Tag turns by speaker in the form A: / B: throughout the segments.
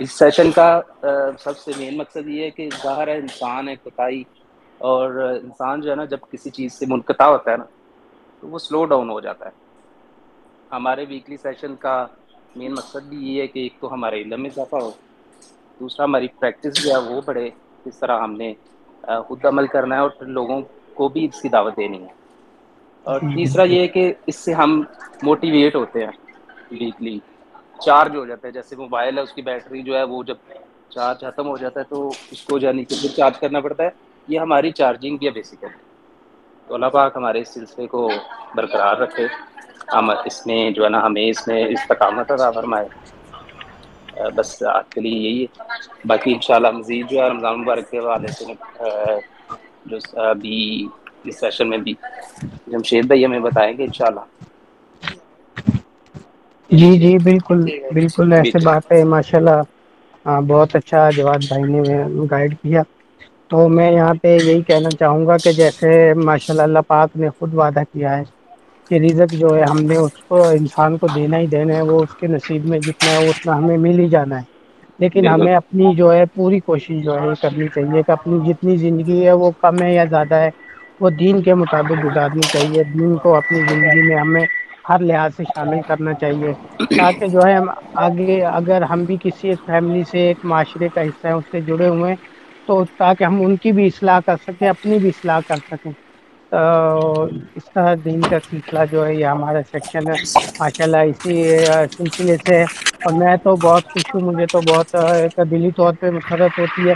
A: اس session کا سب سے مین مقصد یہ ہے کہ ظاہر ہے انسان ہے کوتاہی، اور انسان جو ہے نا جب کسی چیز سے منقطع ہوتا ہے نا تو وہ سلو ڈاؤن ہو جاتا ہے۔ ہمارے ویکلی سیشن کا مین مقصد بھی یہ ہے کہ ایک تو ہمارے علم میں اضافہ ہو، دوسرا ہماری پریکٹس جو ہے وہ بڑھے، کس طرح ہم نے خود عمل کرنا ہے اور پھر لوگوں کو بھی اس کی دعوت دینی ہے، اور
B: جی
A: تیسرا
B: بالکل
A: یہ ہے کہ اس سے ہم موٹیویٹ ہوتے ہیں، ویکلی چارج ہو جاتا ہے۔ جیسے موبائل ہے، اس کی بیٹری جو ہے وہ جب چارج ختم ہو جاتا ہے تو اس کو یعنی کہ پھر چارج کرنا پڑتا ہے، یہ ہماری چارجنگ بھی ہے بیسیکلی۔ تو اللہ پاک ہمارے اس سلسلے کو برقرار رکھے، ہم اس میں جو ہے نا ہمیں اس میں استقامت عطا فرمائے۔ بس آج کے لیے یہی ہے، باقی انشاءاللہ مزید جو ہے رمضان مبارک کے حوالے سے جو ابھی اس سیشن میں بھی جمشید بھائی ہمیں بتائیں گے انشاءاللہ۔
B: جی جی بالکل بالکل،
A: جی
B: ایسے بات ہے ماشاء اللہ۔ ہاں بہت اچھا جواد بھائی نے گائیڈ کیا۔ تو میں یہاں پہ یہی کہنا چاہوں گا کہ جیسے ماشاء اللہ اللہ پاک نے خود وعدہ کیا ہے کہ رزق جو ہے ہم نے اس کو انسان کو دینا ہی دینا ہے، وہ اس کے نصیب میں جتنا ہے اتنا ہمیں مل ہی جانا ہے، لیکن
A: بالکل
B: ہمیں اپنی جو ہے پوری کوشش جو ہے یہ کرنی چاہیے کہ اپنی جتنی زندگی ہے وہ کم ہے یا زیادہ ہے وہ دین کے مطابق گزارنی چاہیے۔ دین کو اپنی زندگی میں ہمیں ہر لحاظ سے شامل کرنا چاہیے، تاکہ جو ہے ہم آگے اگر ہم بھی کسی ایک فیملی سے ایک معاشرے کا حصہ ہے اس سے جڑے ہوئے ہیں تو تاکہ ہم ان کی بھی اصلاح کر سکیں، اپنی بھی اصلاح کر سکیں۔ اس طرح دین کا سلسلہ جو ہے یہ ہمارا سیکشن ہے ماشاء اللہ اسی سلسلے سے، اور میں تو بہت خوش ہوں، مجھے تو بہت ایک دلی طور پہ مسرت ہوتی ہے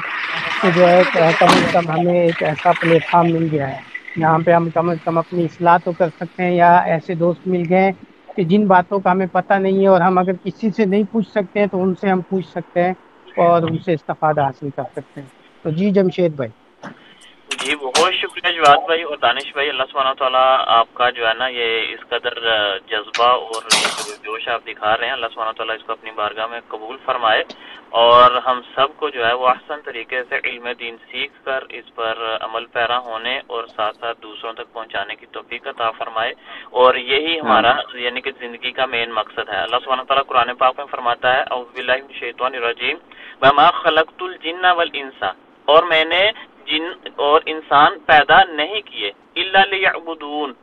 B: کہ جو ہے کم از کم ہمیں ایک ایسا پلیٹ فارم مل گیا ہے یہاں پہ ہم کم از کم اپنی اصلاح تو کر سکتے ہیں، یا ایسے دوست مل گئے کہ جن باتوں کا ہمیں پتہ نہیں ہے اور ہم اگر کسی سے نہیں پوچھ سکتے ہیں تو ان سے ہم پوچھ سکتے ہیں اور ان سے استفادہ حاصل کر سکتے ہیں۔ تو جی جمشید بھائی۔
C: جی بہت شکریہ جواد بھائی اور دانش بھائی، اللہ سبحانہ تعالیٰ آپ کا جو ہے نا یہ اس قدر جذبہ اور یہ جو جوش آپ دکھا رہے ہیں، اللہ سبحانہ تعالیٰ اس کو اپنی بارگاہ میں قبول فرمائے، اور ہم سب کو جو ہے وہ احسن طریقے سے علم دین سیکھ کر اس پر عمل پیرا ہونے اور ساتھ ساتھ دوسروں تک پہنچانے کی توفیق عطا فرمائے، اور یہی ہمارا یعنی کہ زندگی کا مین مقصد ہے۔ اللہ سبحانہ تعالیٰ قرآن پاک میں فرماتا ہے اعوذ باللہ من الشیطان الرجیم وما خلقت الجن والانس، اور میں نے جن اور انسان پیدا نہیں کیے الا لیعبدون،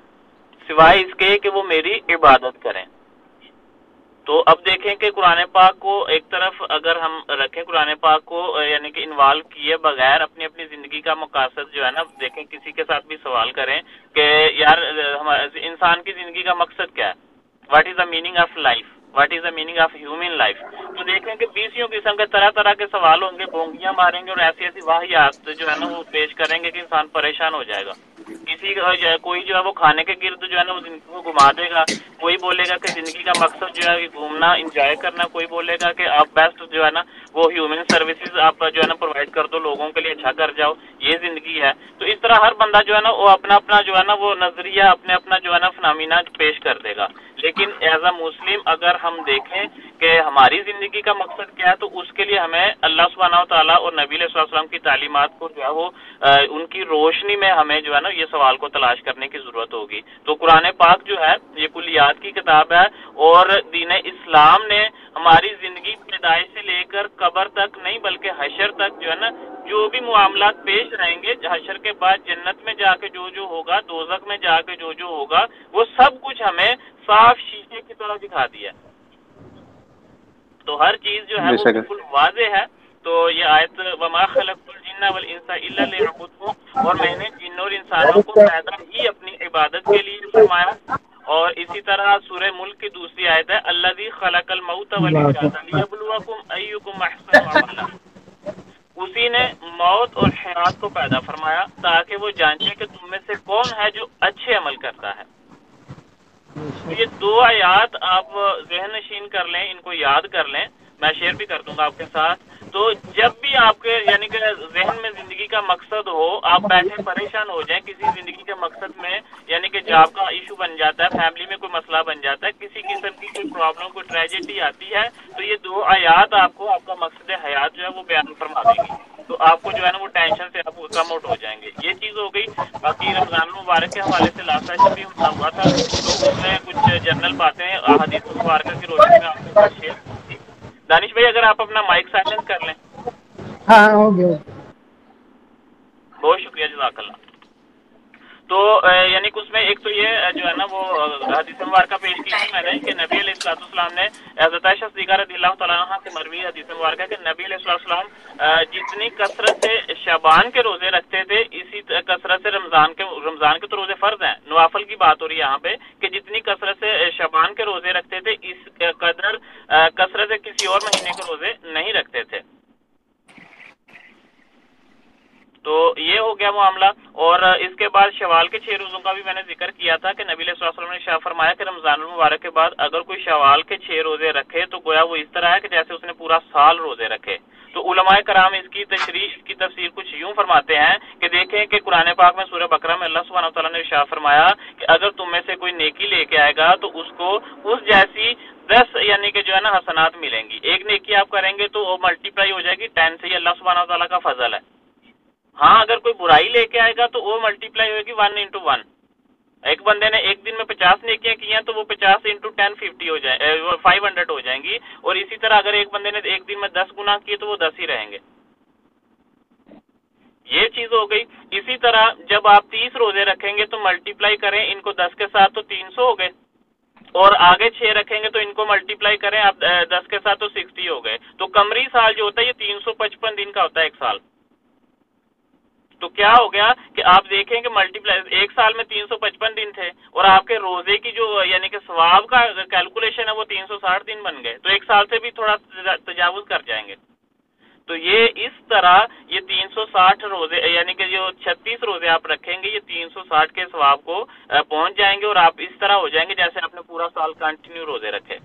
C: سوائے اس کے کہ وہ میری عبادت کریں۔ تو اب دیکھیں کہ قرآن پاک کو ایک طرف اگر ہم رکھیں، قرآن پاک کو یعنی کہ انوالو کیے بغیر اپنی اپنی زندگی کا مقاصد جو ہے نا، دیکھیں کسی کے ساتھ بھی سوال کریں کہ یار انسان کی زندگی کا مقصد کیا ہے، what is the meaning of life, what is the meaning of human life, تو دیکھیں کہ 20 قسم کے طرح طرح کے سوال ہوں گے، بونگیاں ماریں گے اور ایسی ایسی واہیات جو ہے نا وہ پیش کریں گے کہ انسان پریشان ہو جائے گا۔ کسی کوئی جو ہے وہ کھانے کے گرد جو ہے نا وہ زندگی کو گھما دے گا، کوئی بولے گا کہ زندگی کا مقصد جو ہے گھومنا انجوائے کرنا، کوئی بولے گا کہ آپ بیسٹ جو ہے نا وہ ہیومن سروسز آپ جو ہے نا پرووائڈ کر دو، لوگوں کے لیے اچھا کر جاؤ، یہ زندگی ہے۔ تو اس طرح ہر بندہ جو ہے نا وہ اپنا اپنا جو ہے نا وہ نظریہ اپنے اپنا جو ہے نا فنامینہ پیش کر دے گا، لیکن ایز اے مسلم اگر ہم دیکھیں کہ ہماری زندگی کا مقصد کیا ہے تو اس کے لیے ہمیں اللہ سبحانہ و تعالیٰ اور نبی علیہ السلام کی تعلیمات کو جو ہے وہ ان کی روشنی میں ہمیں جو ہے نا یہ سوال کو تلاش کرنے کی ضرورت ہوگی۔ تو قرآن پاک جو ہے یہ کلیات کی کتاب ہے، اور دین اسلام نے ہماری زندگی پیدائش سے لے کر قبر تک نہیں بلکہ حشر تک جو ہے نا جو بھی معاملات پیش رہیں گے، حشر کے بعد جنت میں جا کے جو جو ہوگا، دوزخ میں جا کے جو جو ہوگا، وہ سب کچھ ہمیں صاف شیشے کی طرح دکھا دیا۔ تو ہر چیز جو ہے
A: بے
C: وہ
A: شک
C: بالکل واضح ہے۔ تو یہ آیت وما خلقت الجن والانس الا لیعبدون، اور میں نے جن اور انسانوں کو پیدا ہی اپنی عبادت کے لیے فرمایا۔ اور اسی طرح سورہ ملک کی دوسری آیت ہے الذی خلق الموت والحیات لیبلوکم ایکم احسن عملا، اسی نے موت اور حیات کو پیدا فرمایا تاکہ وہ جانچے کہ تم میں سے کون ہے جو اچھے عمل کرتا ہے۔ تو یہ دو آیات آپ ذہن نشین کر لیں، ان کو یاد کر لیں، میں شیئر بھی کر دوں گا آپ کے ساتھ۔ تو جب بھی آپ کے یعنی کہ ذہن میں زندگی کا مقصد ہو، آپ بیٹھے پریشان ہو جائیں کسی زندگی کے مقصد میں، یعنی کہ جاب کا ایشو بن جاتا ہے، فیملی میں کوئی مسئلہ بن جاتا ہے، کسی قسم کی کوئی پرابلم کوئی ٹریجڈی آتی ہے، تو یہ دو آیات آپ کو آپ کا مقصد حیات جو ہے وہ بیان فرما دیں گی، تو آپ کو جو ہے نا وہ ٹینشن سے آپ کم آؤٹ ہو جائیں گے۔ یہ چیز ہو گئی۔ باقی رمضان المبارک کے حوالے سے لاسٹ سیشن بھی ہوا تھا، تو اس میں کچھ جنرل باتیں احادیث مبارکہ کی روشنی میں آپ کے ساتھ شیئر کی تھی۔ دانش بھائی अगर आप अपना माइक साइलेंस कर लें।
B: हाँ हो गया।
C: बहुत शुक्रिया, जज़ाकल्लाह। तो यानी कि उसमें एक तो ये जो है ना वो हदीस मुबारका पेश की थी मैंने कि नबी अलैहिस्सलाम ने हज़रत आयशा सिद्दीक़ा रज़ियल्लाहु तआला अन्हा से मरवी हदीस मुबारका कि नबी अलैहिस्सलाम जितनी कसरत से शबान के रोजे रखते थे, इसी कसरत से रमजान के तो रोजे फर्ज हैं, नवाफल की बात हो रही है यहाँ पे कि जितनी कसरत से शबान के रोजे रखते थे, इस कदर कसरत से किसी और महीने के रोजे नहीं रखते थे। तो ये हो गया मामला। और इसके बाद शवाल के 6 रोजों का भी मैंने जिक्र किया था कि नबी सल्लल्लाहु अलैहि वसल्लम ने इरशाद फरमाया कि रमजान मुबारक के बाद अगर कोई शवाल के 6 रोजे रखे तो गोया वो इस तरह है कि जैसे उसने पूरा साल रोजे रखे। तो उलमाए कराम इसकी तफसीर कुछ यूं फरमाते हैं कि देखें कि कुरान पाक में सूरह बकरा में अल्लाह सुब्हानहू व तआला ने इरशाद फरमाया कि अगर तुम में से कोई नेकी लेके आएगा तो उसको उस जैसी 10 यानी कि जो है ना हसनात मिलेंगी। एक नेकी आप करेंगे तो वो मल्टीप्लाई हो जाएगी 10 से, ये अल्लाह सुब्हानहू व तआला का फजल है। हाँ, अगर कोई बुराई लेके आएगा तो वो मल्टीप्लाई होगी 1 into 1। एक बंदे ने एक दिन में 50 नेकियां की हैं तो वो 50 into 10 50 हो जाए 500 हो जाएंगी। और इसी तरह अगर एक बंदे ने एक दिन में 10 गुनाह किए तो वो 10 ही रहेंगे। ये चीज हो गई। इसी तरह जब आप 30 रोजे रखेंगे तो मल्टीप्लाई करें इनको 10 के साथ तो 300 हो गए, और आगे 6 रखेंगे तो इनको मल्टीप्लाई करें आप 10 के साथ तो 60 हो गए। तो कमरी साल जो होता है ये 355 दिन का होता है एक साल। तो क्या हो गया कि आप देखें कि मल्टीप्लाई एक साल में 355 दिन थे और आपके रोजे की जो यानी कि सवाब का कैलकुलेशन है वो 360 दिन बन गए, तो एक साल से भी थोड़ा तजावुज कर जाएंगे। तो ये इस तरह ये 360 रोजे यानी कि जो 36 रोजे आप रखेंगे ये 360 के सवाब को पहुंच जाएंगे और आप इस तरह हो जाएंगे जैसे आपने पूरा साल कंटिन्यू रोजे रखे।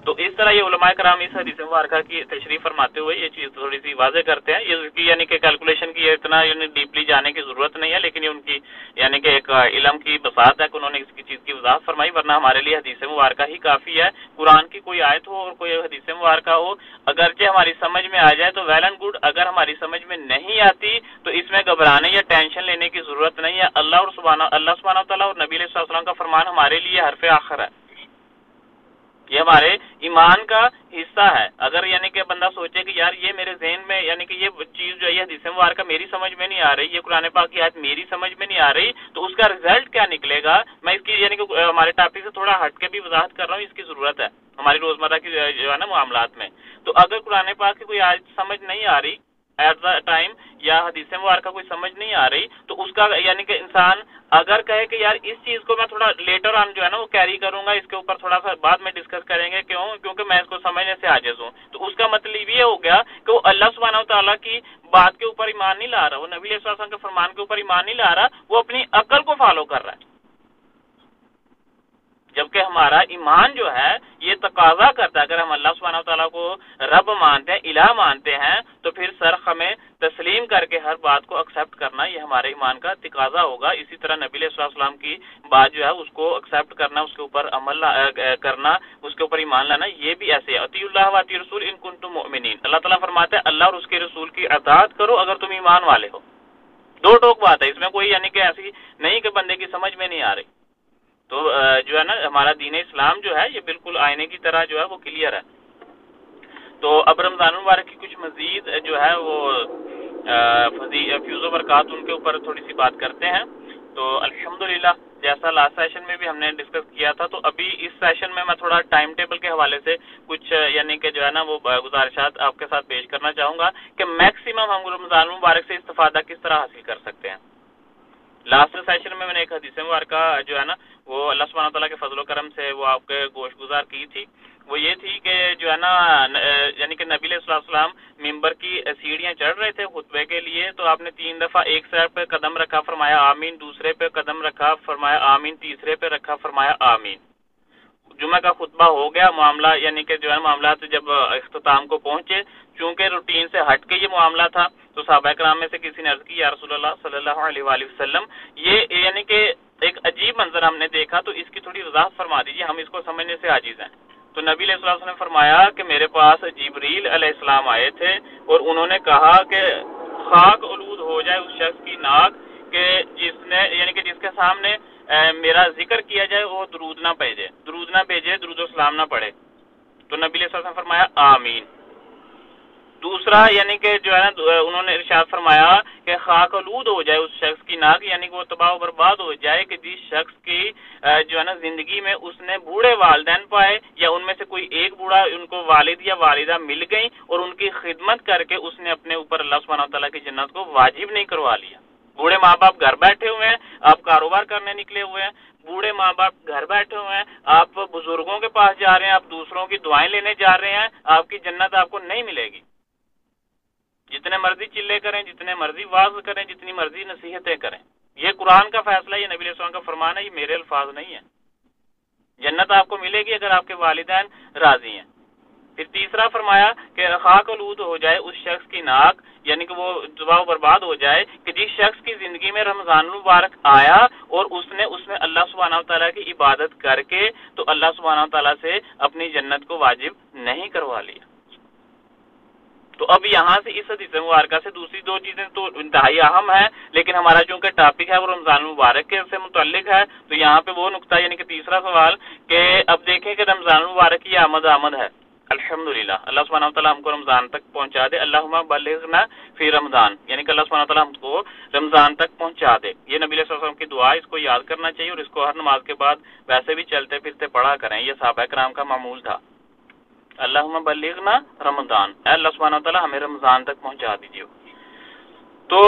C: तो इस तरह ये उलमाए कराम इस हदीस मुबारका की तशरीह फरमाते हुए ये चीज थोड़ी सी वाज़ेह करते हैं। ये उसकी यानी कि कैलकुलेशन की इतना यानी डीपली जाने की जरूरत नहीं है, लेकिन ये उनकी यानी कि एक इल्म की बसात है कि उन्होंने इसकी चीज की वजाहत फरमाई, वरना हमारे लिए हदीस मुबारका ही काफी है। कुरान की कोई आयत हो और कोई हदीस मुबारका हो, अगरचे हमारी समझ में आ जाए तो वेल एंड गुड, अगर हमारी समझ में नहीं आती तो इसमें घबराने या टेंशन लेने की जरूरत नहीं है। अल्लाह सुब्हानहू व तआला और नबी अलैहि सल्लम का फरमान हमारे लिए हरफ आखिर है, ये हमारे ईमान का हिस्सा है। अगर यानी कि बंदा सोचे कि यार ये मेरे ज़हन में यानी कि ये चीज जो है हदीस मुबारका मेरी समझ में नहीं आ रही, ये कुरान पाक की आयत मेरी समझ में नहीं आ रही, तो उसका रिजल्ट क्या निकलेगा। मैं इसकी यानी कि हमारे टॉपिक से थोड़ा हट के भी वजाहत कर रहा हूँ, इसकी जरूरत है हमारी रोजमर्रा की जो है ना मामलात में। तो अगर कुरान पाक की कोई आयत समझ नहीं आ रही एट द टाइम या हदीस मुबारका कोई समझ नहीं आ रही, तो उसका यानी कि इंसान अगर कहे कि यार इस चीज को मैं थोड़ा लेटर ऑन जो है ना वो कैरी करूंगा, इसके ऊपर थोड़ा सा बाद में डिस्कस करेंगे, क्योंकि मैं इसको समझने से आजिज हूँ, तो उसका मतलब ये हो गया कि वो अल्लाह सुब्हानहू व तआला की बात के ऊपर ईमान नहीं ला रहा, वो नबी सल्लल्लाहु अलैहि वसल्लम के फरमान के ऊपर ईमान नहीं ला रहा, वो अपनी अकल को फॉलो कर रहा है। जबकि हमारा ईमान जो है ये तकाजा करता है, अगर हम अल्लाह सुब्हानहू व तआला को रब मानते हैं, इलाह मानते हैं, तो फिर सर हमें तस्लीम करके हर बात को एक्सेप्ट करना ये हमारे ईमान का तकाजा होगा। इसी तरह नबी सल्लल्लाहु अलैहि वसल्लम की बात जो है उसको एक्सेप्ट करना, उसके ऊपर अमल करना, उसके ऊपर ईमान लाना, ये भी ऐसे है। अतीउल्लाह व अतीउर रसूल इन कुंतुम मुमिनीन, अल्लाह ताला फरमाता है अल्लाह और उसके रसूल की अताअत करो अगर तुम ईमान वाले हो। दो टोक बात है, इसमें कोई यानी कि ऐसी नहीं कि बंदे की समझ में नहीं आ रही। तो जो है ना हमारा दीन इस्लाम जो है ये बिल्कुल आईने की तरह जो है वो क्लियर है। तो अब रमजान मुबारक की कुछ मजीद जो है वो फ्यूज़ बरकात उनके ऊपर थोड़ी सी बात करते हैं। तो अल्हम्दुलिल्लाह जैसा लास्ट सेशन में भी हमने डिस्कस किया था, तो अभी इस सेशन में मैं थोड़ा टाइम टेबल के हवाले से कुछ यानी कि जो है ना वो गुजारिशात आपके साथ पेश करना चाहूँगा कि मैक्सिमम हम रमजान मुबारक से इस्तिफादा किस तरह हासिल कर सकते हैं। लास्ट सेशन में मैंने एक हदीस मुबारका जो है ना वो अल्लाह सुब्हानहू व तआला के फजल करम से वो आपके गोश गुजार की थी, वो ये थी कि जो है ना यानी कि नबी सल्लल्लाहु अलैहि वसल्लम मिंबर की सीढ़ियां चढ़ रहे थे खुतबे के लिए, तो आपने 3 दफा एक सर पे कदम रखा फरमाया आमीन, दूसरे पे कदम रखा फरमाया आमीन, तीसरे पे रखा फरमाया आमीन। जुम्मे का खुतबा हो गया, मामला यानी कि जो है मामला जब इख्तिताम को पहुंचे, चूंकि रूटीन से हट के ये मामला था, तो सहाबा किराम में से किसी ने अर्ज की या रसूलुल्लाह सल्लल्लाहु अलैहि वसल्लम ये यानी कि एक अजीब मंजर हमने देखा, तो इसकी थोड़ी वजाहत फरमा दीजिए, हम इसको समझने से आजिज हैं। तो नबी सल्लल्लाहु अलैहि वसल्लम ने फरमाया कि मेरे पास जिब्रील अलैहिस्सलाम आए थे और उन्होंने कहा कि खाक उलूद हो जाए उस शख्स की नाक के जिसने यानी कि जिसके सामने मेरा जिक्र किया जाए वो दरूद ना भेजे, दरूद सलाम ना पढ़े। تو نبی علیہ السلام نے فرمایا آمین۔ دوسرا یعنی کہ جو ہے نا انہوں نے ارشاد فرمایا کہ خاک آلود ہو جائے اس شخص کی ناک، یعنی کہ وہ تباہ و برباد ہو جائے کہ جس شخص کی جو ہے نا زندگی میں اس نے بوڑھے والدین پائے یا ان میں سے کوئی ایک بوڑھا ان کو والد یا والدہ مل گئی اور ان کی خدمت کر کے اس نے اپنے اوپر اللہ سبحانہ و تعالیٰ کی جنت کو واجب نہیں کروا لیا۔ بوڑھے ماں باپ گھر بیٹھے ہوئے ہیں، آپ کاروبار کرنے نکلے ہوئے ہیں، بوڑھے ماں باپ گھر بیٹھے ہوئے ہیں، آپ بزرگوں کے پاس جا رہے ہیں، آپ دوسروں کی دعائیں لینے جا رہے ہیں، آپ کی جنت آپ کو نہیں ملے گی۔ جتنے مرضی چلے کریں، جتنے مرضی واز کریں، جتنی مرضی نصیحتیں کریں، یہ قرآن کا فیصلہ، یہ نبی علیہ السلام کا فرمان ہے، یہ میرے الفاظ نہیں ہیں۔ جنت آپ کو ملے گی اگر آپ کے والدین راضی ہیں۔ پھر تیسرا فرمایا کہ خاک آلود ہو جائے اس شخص کی ناک، یعنی کہ وہ تباہ و برباد ہو جائے کہ جس شخص کی زندگی میں رمضان المبارک آیا اور اس میں اللہ سبحانہ و تعالیٰ کی عبادت کر کے تو اللہ سبحانہ و تعالیٰ سے اپنی جنت کو واجب نہیں کروا لیا۔ تو اب یہاں سے اس حدیث مبارکہ سے دوسری دو چیزیں تو انتہائی اہم ہیں، لیکن ہمارا چونکہ ٹاپک ہے وہ رمضان المبارک کے سے متعلق ہے، تو یہاں پہ وہ نقطہ یعنی کہ تیسرا سوال کہ اب دیکھیں کہ رمضان المبارک کی آمد ہے، الحمدللہ اللہ سبحانہ وتعالیٰ ہم کو رمضان تک پہنچا دے، اللہم بلغنا فی رمضان، یعنی کہ اللہ سبحانہ وتعالیٰ ہم کو رمضان تک پہنچا دے۔ یہ نبی علیہ السلام کی دعا، اس کو یاد کرنا چاہیے اور اس کو ہر نماز کے بعد ویسے بھی چلتے پھرتے پڑھا کریں، یہ صحابہ کرام کا معمول تھا۔ اللہم بلغنا رمضان، اے اللہ سبحانہ وتعالیٰ ہمیں رمضان تک پہنچا دیجیے۔ تو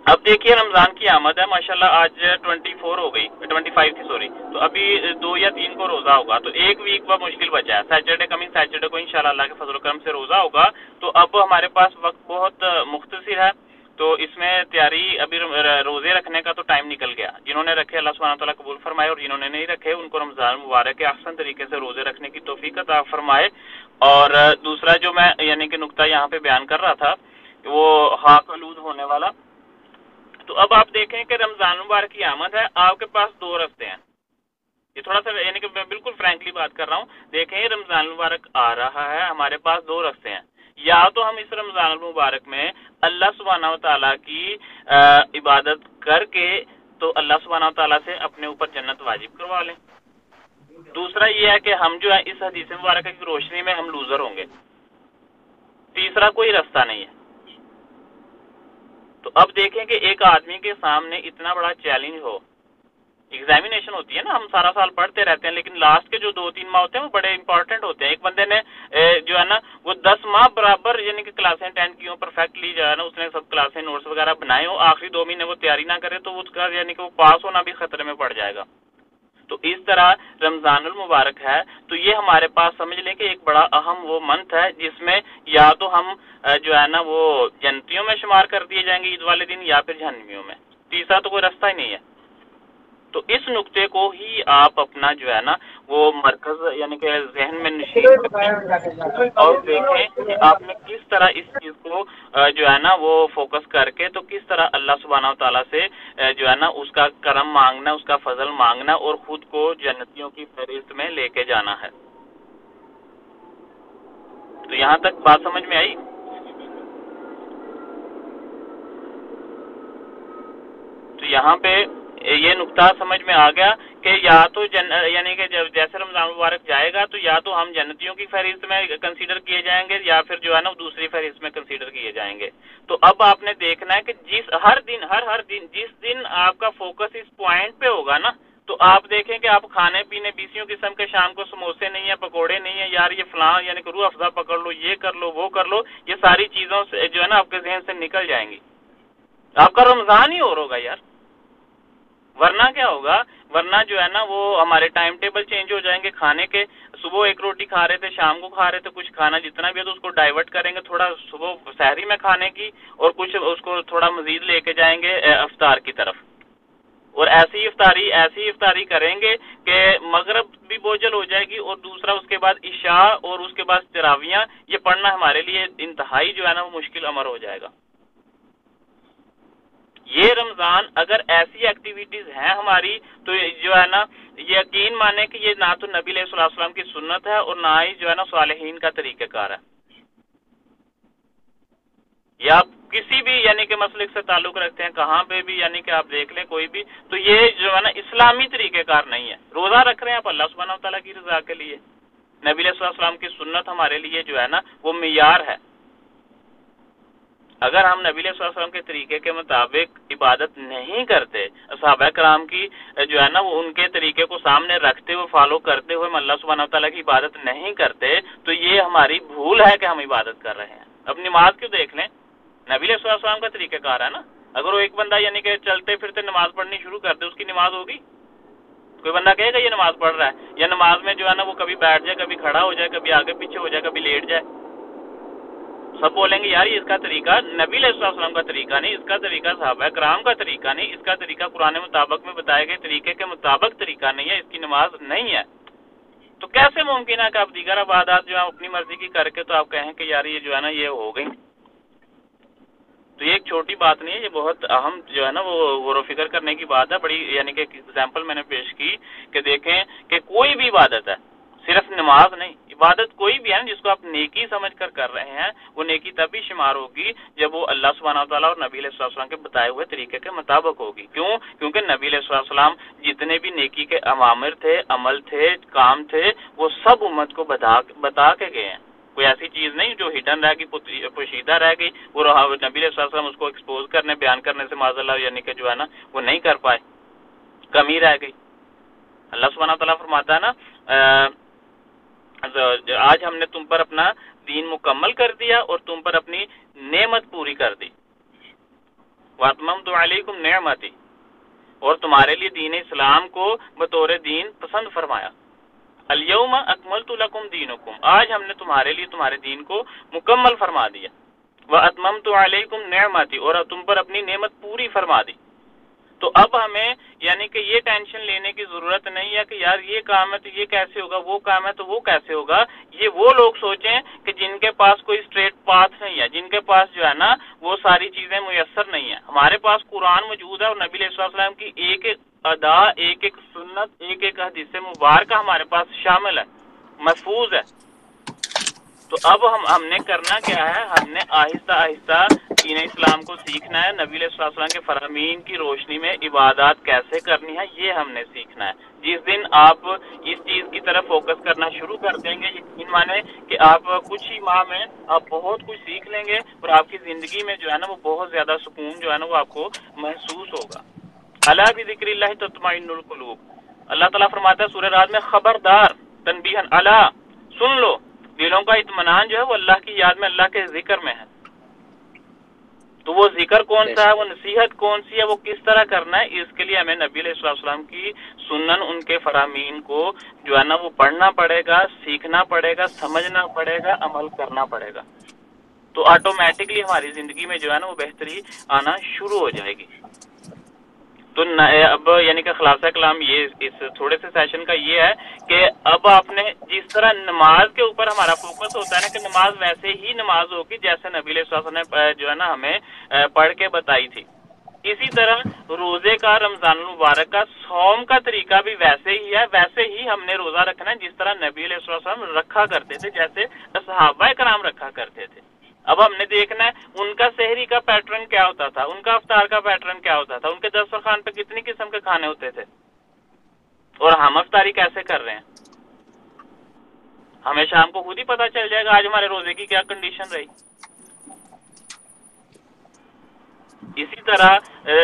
C: اب دیکھیے رمضان کی آمد ہے، ماشاءاللہ آج 24 ہو گئی، 25 تھی سوری، تو ابھی 2 یا 3 کو روزہ ہوگا، تو ایک ویک کا مشکل بچا ہے، سیٹرڈے کمنگ سیٹرڈے کو انشاءاللہ اللہ کے فضل و کرم سے روزہ ہوگا۔ تو اب ہمارے پاس وقت بہت مختصر ہے، تو اس میں تیاری ابھی روزے رکھنے کا تو ٹائم نکل گیا، جنہوں نے رکھے اللہ سبحانہ تعالیٰ قبول فرمائے اور جنہوں نے نہیں رکھے ان کو رمضان مبارک کے احسن طریقے سے روزے رکھنے کی توفیق عطا فرمائے۔ اور دوسرا جو میں یعنی کہ نقطہ یہاں پہ بیان کر رہا تھا وہ خاک آلود ہونے والا، تو اب آپ دیکھیں کہ رمضان مبارک کی آمد ہے، آپ کے پاس 2 رستے ہیں، یہ تھوڑا سا یعنی کہ میں بالکل فرینکلی بات کر رہا ہوں، دیکھیں رمضان مبارک آ رہا ہے، ہمارے پاس 2 رستے ہیں، یا تو ہم اس رمضان المبارک میں اللہ سبحانہ و تعالیٰ کی عبادت کر کے تو اللہ سبحانہ و تعالیٰ سے اپنے اوپر جنت واجب کروا لیں، دوسرا یہ ہے کہ ہم جو ہے اس حدیث مبارکہ کی روشنی میں ہم لوزر ہوں گے، تیسرا کوئی رستہ نہیں ہے۔ تو اب دیکھیں کہ ایک آدمی کے سامنے اتنا بڑا چیلنج ہو، ایگزامینیشن ہوتی ہے نا، ہم سارا سال پڑھتے رہتے ہیں لیکن لاسٹ کے جو 2-3 ماہ ہوتے ہیں وہ بڑے امپورٹنٹ ہوتے ہیں۔ ایک بندے نے جو ہے نا وہ 10 ماہ برابر یعنی کہ کلاسیں 10 کی ہوں پرفیکٹلی، جو ہے نا اس نے سب کلاسیں نوٹس وغیرہ بنائے ہوں، آخری 2 مہینے وہ تیاری نہ کرے تو اس کا یعنی کہ وہ پاس ہونا بھی خطرے میں پڑ جائے گا۔ تو اس طرح رمضان المبارک ہے، تو یہ ہمارے پاس سمجھ لیں کہ ایک بڑا اہم وہ منتھ ہے جس میں یا تو ہم جو ہے نا وہ جنتیوں میں شمار کر دیے جائیں گے عید والے دن، یا پھر جہنمیوں میں، تیسرا تو کوئی رستہ ہی نہیں ہے۔ تو اس نقطے کو ہی آپ اپنا جو ہے نا وہ مرکز یعنی کہ ذہن میں نشین کریں اور دیکھیں کہ آپ نے کس طرح اس چیز کو جو ہے نا وہ فوکس کر کے تو کس طرح اللہ سبحانہ و تعالیٰ سے جو ہے نا اس کا کرم مانگنا، اس کا فضل مانگنا اور خود کو جنتیوں کی فہرست میں لے کے جانا ہے۔ تو یہاں تک بات سمجھ میں آئی؟ تو یہاں پہ یہ نقطہ سمجھ میں آ گیا کہ یا تو یعنی کہ جب جیسے رمضان مبارک جائے گا تو یا تو ہم جنتیوں کی فہرست میں کنسیڈر کیے جائیں گے یا پھر جو ہے نا دوسری فہرست میں کنسیڈر کیے جائیں گے۔ تو اب آپ نے دیکھنا ہے کہ ہر دن جس دن آپ کا فوکس اس پوائنٹ پہ ہوگا نا، تو آپ دیکھیں کہ آپ کھانے پینے 20 قسم کے شام کو سموسے نہیں ہیں، پکوڑے نہیں ہیں، یار یہ فلاں یعنی کہ روح افزا پکڑ لو، یہ کر لو وہ کر لو، یہ ساری چیزوں سے جو ہے نا آپ کے ذہن سے نکل جائیں گی، آپ کا رمضان ہی اور ہوگا یار۔ ورنہ کیا ہوگا، ورنہ جو ہے نا وہ ہمارے ٹائم ٹیبل چینج ہو جائیں گے کھانے کے، صبح 1 روٹی کھا رہے تھے، شام کو کھا رہے تھے، کچھ کھانا جتنا بھی ہے تو اس کو ڈائیورٹ کریں گے تھوڑا صبح سحری میں کھانے کی، اور کچھ اس کو تھوڑا مزید لے کے جائیں گے افطار کی طرف، اور ایسی افطاری کریں گے کہ مغرب بھی بوجھل ہو جائے گی، اور دوسرا اس کے بعد عشاء اور اس کے بعد تراویحاں یہ پڑھنا ہمارے لیے انتہائی جو ہے نا وہ مشکل امر ہو جائے گا۔ یہ رمضان اگر ایسی ایکٹیویٹیز ہیں ہماری تو جو ہے نا یقین مانے کہ یہ نہ تو نبی علیہ السلام کی سنت ہے اور نہ ہی جو ہے نا صالحین کا طریقہ کار ہے، یا آپ کسی بھی یعنی کہ مسلک سے تعلق رکھتے ہیں کہاں پہ بھی یعنی کہ آپ دیکھ لیں کوئی بھی، تو یہ جو ہے نا اسلامی طریقہ کار نہیں ہے۔ روزہ رکھ رہے ہیں آپ اللہ سبحانہ و تعالیٰ کی رضا کے لیے، नबी अलैहिस्सलाम की सुन्नत हमारे लिए जो है ना वो मियार है। अगर हम नबी अलैहिस्सलाम के तरीके के मुताबिक इबादत नहीं करते, सहाबा कराम की जो है ना वो उनके तरीके को सामने रखते हुए फॉलो करते हुए हम अल्लाह सुब्हानहू तआला की इबादत नहीं करते, तो ये हमारी भूल है कि हम इबादत कर रहे हैं। अब नमाज क्यों देख लें, नबी अलैहिस्सलाम का तरीक़ाकार है ना। अगर वो एक बंदा यानी कि चलते फिरते नमाज पढ़नी शुरू कर दे, उसकी नमाज होगी? कोई बंदा कहेगा ये नमाज पढ़ रहा है, या नमाज में जो है ना वो कभी बैठ जाए, कभी खड़ा हो जाए, कभी आगे पीछे हो जाए, कभी लेट जाए। सब बोलेंगे यार ये इसका तरीका नबी अलैहिस्सलाम का तरीका नहीं, इसका तरीका सहाबा कराम का तरीका नहीं, इसका तरीका कुरान मुताबिक में बताए गए तरीके के मुताबिक तरीका नहीं है, इसकी नमाज नहीं है। तो कैसे मुमकिन है कि आप दीगर इबादत जो है अपनी मर्जी की करके तो आप कहें कि यार ये जो है ना ये हो गई। तो ये एक छोटी बात नहीं है, ये बहुत अहम जो है ना वो गौर फिक्र करने की बात है। बड़ी यानी कि एग्जाम्पल मैंने पेश की कि देखें कि कोई भी इबादत है, सिर्फ नमाज नहीं, इबादत कोई भी है ना जिसको आप नेकी समझ कर रहे हैं, वो नेकी तभी शुमार होगी जब वो अल्लाह सुब्हानहू तआला और नबी अलैहिस्सलाम के बताए हुए तरीके के मुताबिक होगी। क्यों? क्योंकि नबी अलैहिस्सलाम जितने भी नेकी के अवामिर थे, अमल थे, काम थे, वो सब उम्मत को बता के गए हैं। कोई ऐसी चीज नहीं जो हिडन रह गई, पोशीदा रह गई, वो नबी अलैहिस्सलाम उसको एक्सपोज करने, बयान करने से माज़अल्लाह यानी कि जो है ना वो नहीं कर पाए, कमी रह गई। अल्लाह सुब्हानहू तआला फरमाता है ना आज हमने तुम पर अपना दीन मुकम्मल कर दिया और तुम पर अपनी नेमत पूरी कर दी। वअतममतु अलैकुम निअमती, और तुम्हारे लिए दीन इस्लाम को बतौर दीन पसंद फरमाया। अल-यौमा अकमलतु लकुम दीनुकुम, आज हमने तुम्हारे लिए तुम्हारे दीन को मुकम्मल फरमा दिया। वअतममतु अलैकुम निअमती, और तुम पर अपनी नेमत पूरी फरमा दी। तो अब हमें यानी कि ये टेंशन लेने की जरूरत नहीं है कि यार ये काम है तो ये कैसे होगा, वो काम है तो वो कैसे होगा। ये वो लोग सोचें कि जिनके पास कोई स्ट्रेट पाथ नहीं है, जिनके पास जो है ना वो सारी चीजें मुयस्सर नहीं है। हमारे पास कुरान मौजूद है और नबी अलैहिस्सलाम की एक एक अदा, एक एक सुन्नत, एक एक हदीस मुबारक हमारे पास शामिल है, महफूज है। तो अब हमने करना क्या है, हमने आहिस्ता आहिस्ता दीन इस्लाम को सीखना है। नबी अलैहिस्सलाम के फरमीन की रोशनी में इबादत कैसे करनी है ये हमने सीखना है। जिस दिन आप इस चीज की तरफ फोकस करना शुरू कर देंगे, यकीन माने कि आप कुछ ही माह में आप बहुत कुछ सीख लेंगे और आपकी जिंदगी में जो है ना वो बहुत ज्यादा सुकून जो है ना वो आपको महसूस होगा। अला बिज़िक्रिल्लाहि तत्मइन्नुल कुलूब, अल्लाह ताला फरमाता है सूरह राद में, खबरदार, तनबीहन अला, सुन लो, दिलों का इत्मीनान जो है वो अल्लाह की याद में, अल्लाह के जिक्र में है। तो वो जिक्र कौन सा है, वो नसीहत कौन सी है, वो किस तरह करना है, इसके लिए हमें नबी अलैहिस्सलाम की सुन्नन, उनके फरामीन को जो है ना वो पढ़ना पड़ेगा, सीखना पड़ेगा, समझना पड़ेगा, अमल करना पड़ेगा। तो ऑटोमेटिकली हमारी जिंदगी में जो है ना वो बेहतरी आना शुरू हो जाएगी। तो अब यानी कि खुलासा कलाम ये इस थोड़े से सेशन का ये है कि अब आपने जिस तरह नमाज के ऊपर हमारा फोकस होता है ना कि नमाज वैसे ही नमाज होगी जैसे नबी अलैहिस्सलाम ने जो है ना हमें पढ़ के बताई थी, इसी तरह रोजे का, रमजान मुबारक का, सौम का तरीका भी वैसे ही है। वैसे ही हमने रोजा रखना है जिस तरह नबी अलैहिस्सलाम रखा करते थे, जैसे सहाबा कराम रखा करते थे। अब हमने देखना है उनका सहरी का पैटर्न क्या होता था, उनका अफ्तार का पैटर्न क्या होता था, उनके दस्तरखान पे कितनी किस्म के खाने होते थे, और हम अफ्तारी कैसे कर रहे हैं। हमें शाम को खुद ही पता चल जाएगा आज हमारे रोजे की क्या कंडीशन रही। इसी तरह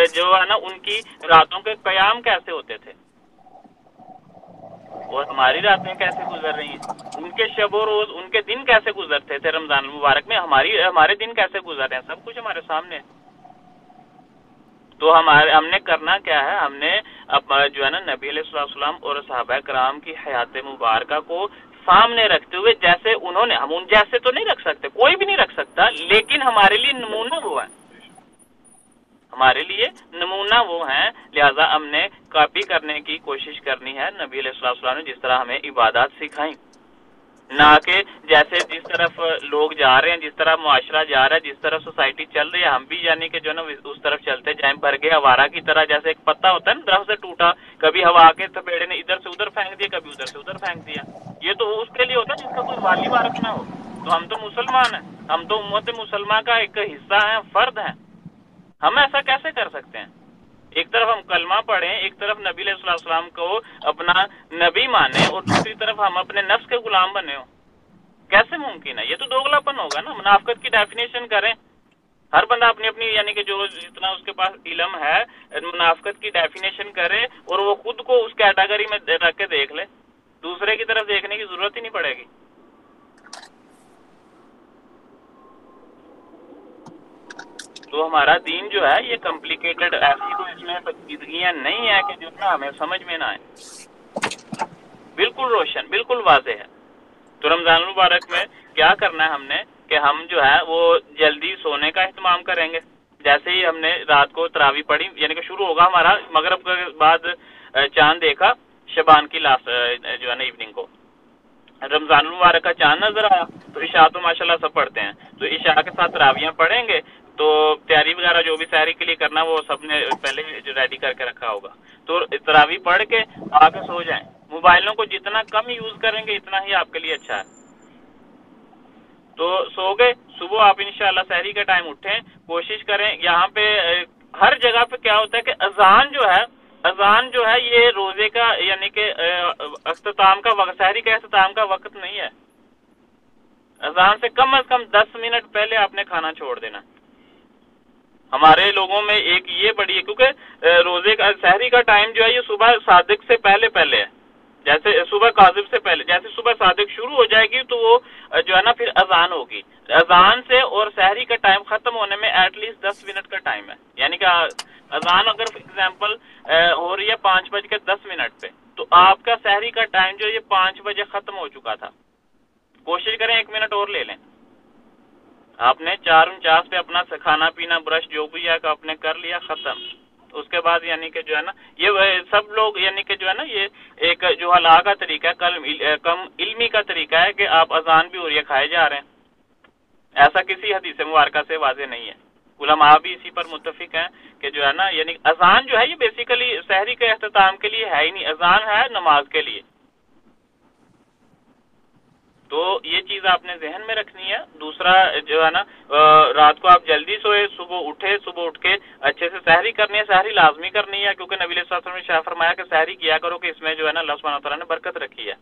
C: जो है ना उनकी रातों के कयाम कैसे होते थे और हमारी रातें कैसे गुजर रही हैं, उनके शब और रोज, उनके दिन कैसे गुजरते थे रमजान मुबारक में, हमारे दिन कैसे गुजर रहे हैं, सब कुछ हमारे सामने है। तो हमने करना क्या है, हमने अब जो है ना नबी अलैहिस्सलाम और सहाबा कराम की हयात मुबारका को सामने रखते हुए, जैसे उन्होंने, हम उन जैसे तो नहीं रख सकते, कोई भी नहीं रख सकता, लेकिन हमारे लिए नमूना वो है, हमारे लिए नमूना वो है। लिहाजा हमने कॉपी करने की कोशिश करनी है नबी अलैहिस्सलाम ने जिस तरह हमें इबादत सिखाई, ना कि जैसे जिस तरफ लोग जा रहे हैं, जिस तरह मुआशरा जा रहा है, जिस तरफ सोसाइटी चल रही है, हम भी यानी कि जो ना उस तरफ चलते जाएं, भर गए आवारा की तरह। जैसे एक पत्ता होता है ना दरख्त से टूटा, कभी हवा के थपेड़े ने इधर से उधर फेंक दिया, कभी उधर से उधर फेंक दिया। ये तो उसके लिए होता है जिसका कोई वाली वारस ना हो। तो हम तो मुसलमान हैं, हम तो उम्मत मुसलमान का एक हिस्सा है, फर्द है, हम ऐसा कैसे कर सकते हैं। ایک طرف ہم کلمہ پڑھیں، ایک طرف نبی علیہ السلام کو اپنا نبی مانیں، اور دوسری طرف ہم اپنے نفس کے غلام بنے ہوں؟ کیسے ممکن ہے؟ یہ تو دوغلاپن ہوگا نا۔ منافقت کی ڈیفینیشن کریں، ہر بندہ اپنی اپنی یعنی کہ جو جتنا اس کے پاس علم ہے منافقت کی ڈیفینیشن کرے، اور وہ خود کو اس کیٹیگری میں رکھ کے دیکھ لے، دوسرے کی طرف دیکھنے کی ضرورت ہی نہیں پڑے گی۔ تو ہمارا دین جو ہے یہ کمپلیکیٹڈ، ایسی کوئی اس میں پیچیدگیاں نہیں ہیں کہ جو نا ہمیں سمجھ میں نہ آئے، بالکل روشن، بالکل واضح ہے۔ تو رمضان المبارک میں کیا کرنا ہے ہم نے کہ ہم جو ہے وہ جلدی سونے کا اہتمام کریں گے۔ جیسے ہی ہم نے رات کو تراویح پڑھی، یعنی کہ شروع ہوگا ہمارا مغرب کے بعد چاند دیکھا شبان کی لاسٹ جو ہے نا ایوننگ کو، رمضان المبارک کا چاند نظر آیا تو عشاء تو ماشاءاللہ سب پڑھتے ہیں، تو عشاء کے ساتھ تراویحاں پڑھیں گے، تو تیاری وغیرہ جو بھی سحری کے لیے کرنا وہ سب نے پہلے ریڈی کر کے رکھا ہوگا، تو تراویح پڑھ کے آ کے سو جائیں۔ موبائلوں کو جتنا کم یوز کریں گے اتنا ہی آپ کے لیے اچھا ہے۔ تو سو گئے، صبح آپ انشاءاللہ سحری کا ٹائم اٹھیں، کوشش کریں۔ یہاں پہ ہر جگہ پہ کیا ہوتا ہے کہ اذان جو ہے یہ روزے کا یعنی کہ اختتام کا وقت، سحری کا اختتام کا وقت نہیں ہے۔ اذان سے کم از کم 10 منٹ پہلے آپ نے کھانا چھوڑ دینا۔ ہمارے لوگوں میں ایک یہ بڑی ہے، کیونکہ روزے کا سحری کا ٹائم جو ہے یہ صبح صادق سے پہلے ہے، جیسے صبح کاذب سے پہلے، جیسے صبح صادق شروع ہو جائے گی تو وہ جو ہے نا پھر اذان ہوگی۔ اذان سے اور سحری کا ٹائم ختم ہونے میں ایٹ لیسٹ 10 منٹ کا ٹائم ہے، یعنی کہ اذان اگر فار ایگزامپل ہو رہی ہے 5:10 پہ، تو آپ کا سحری کا ٹائم جو ہے یہ 5 بجے ختم ہو چکا تھا۔ کوشش کریں 1 منٹ اور لے لیں۔ آپ نے 4:49 پہ اپنا کھانا پینا برش جو بھی ہے آپ نے کر لیا، ختم۔ اس کے بعد یعنی کہ جو ہے نا یہ سب لوگ یعنی کہ جو ہے نا یہ ایک جو ہلا کا طریقہ ہے، کم علمی کا طریقہ ہے کہ آپ اذان بھی ہو رہی ہے کھائے جا رہے ہیں، ایسا کسی حدیث مبارکہ سے واضح نہیں ہے۔ علماء بھی اسی پر متفق ہیں کہ جو ہے نا یعنی اذان جو ہے یہ بیسیکلی سحری کے اختتام کے لیے ہے ہی نہیں، اذان ہے نماز کے لیے۔ تو یہ چیز آپ نے ذہن میں رکھنی ہے۔ دوسرا جو ہے نا رات کو آپ جلدی سوئے، صبح اٹھ کے اچھے سے سحری کرنی ہے، سحری لازمی کرنی ہے، کیونکہ نبی علیہ الصلوۃ والسلام نے شاہ فرمایا کہ سحری کیا کرو کہ اس میں جو ہے نا اللہ سبحانہ وتعالیٰ نے برکت رکھی ہے۔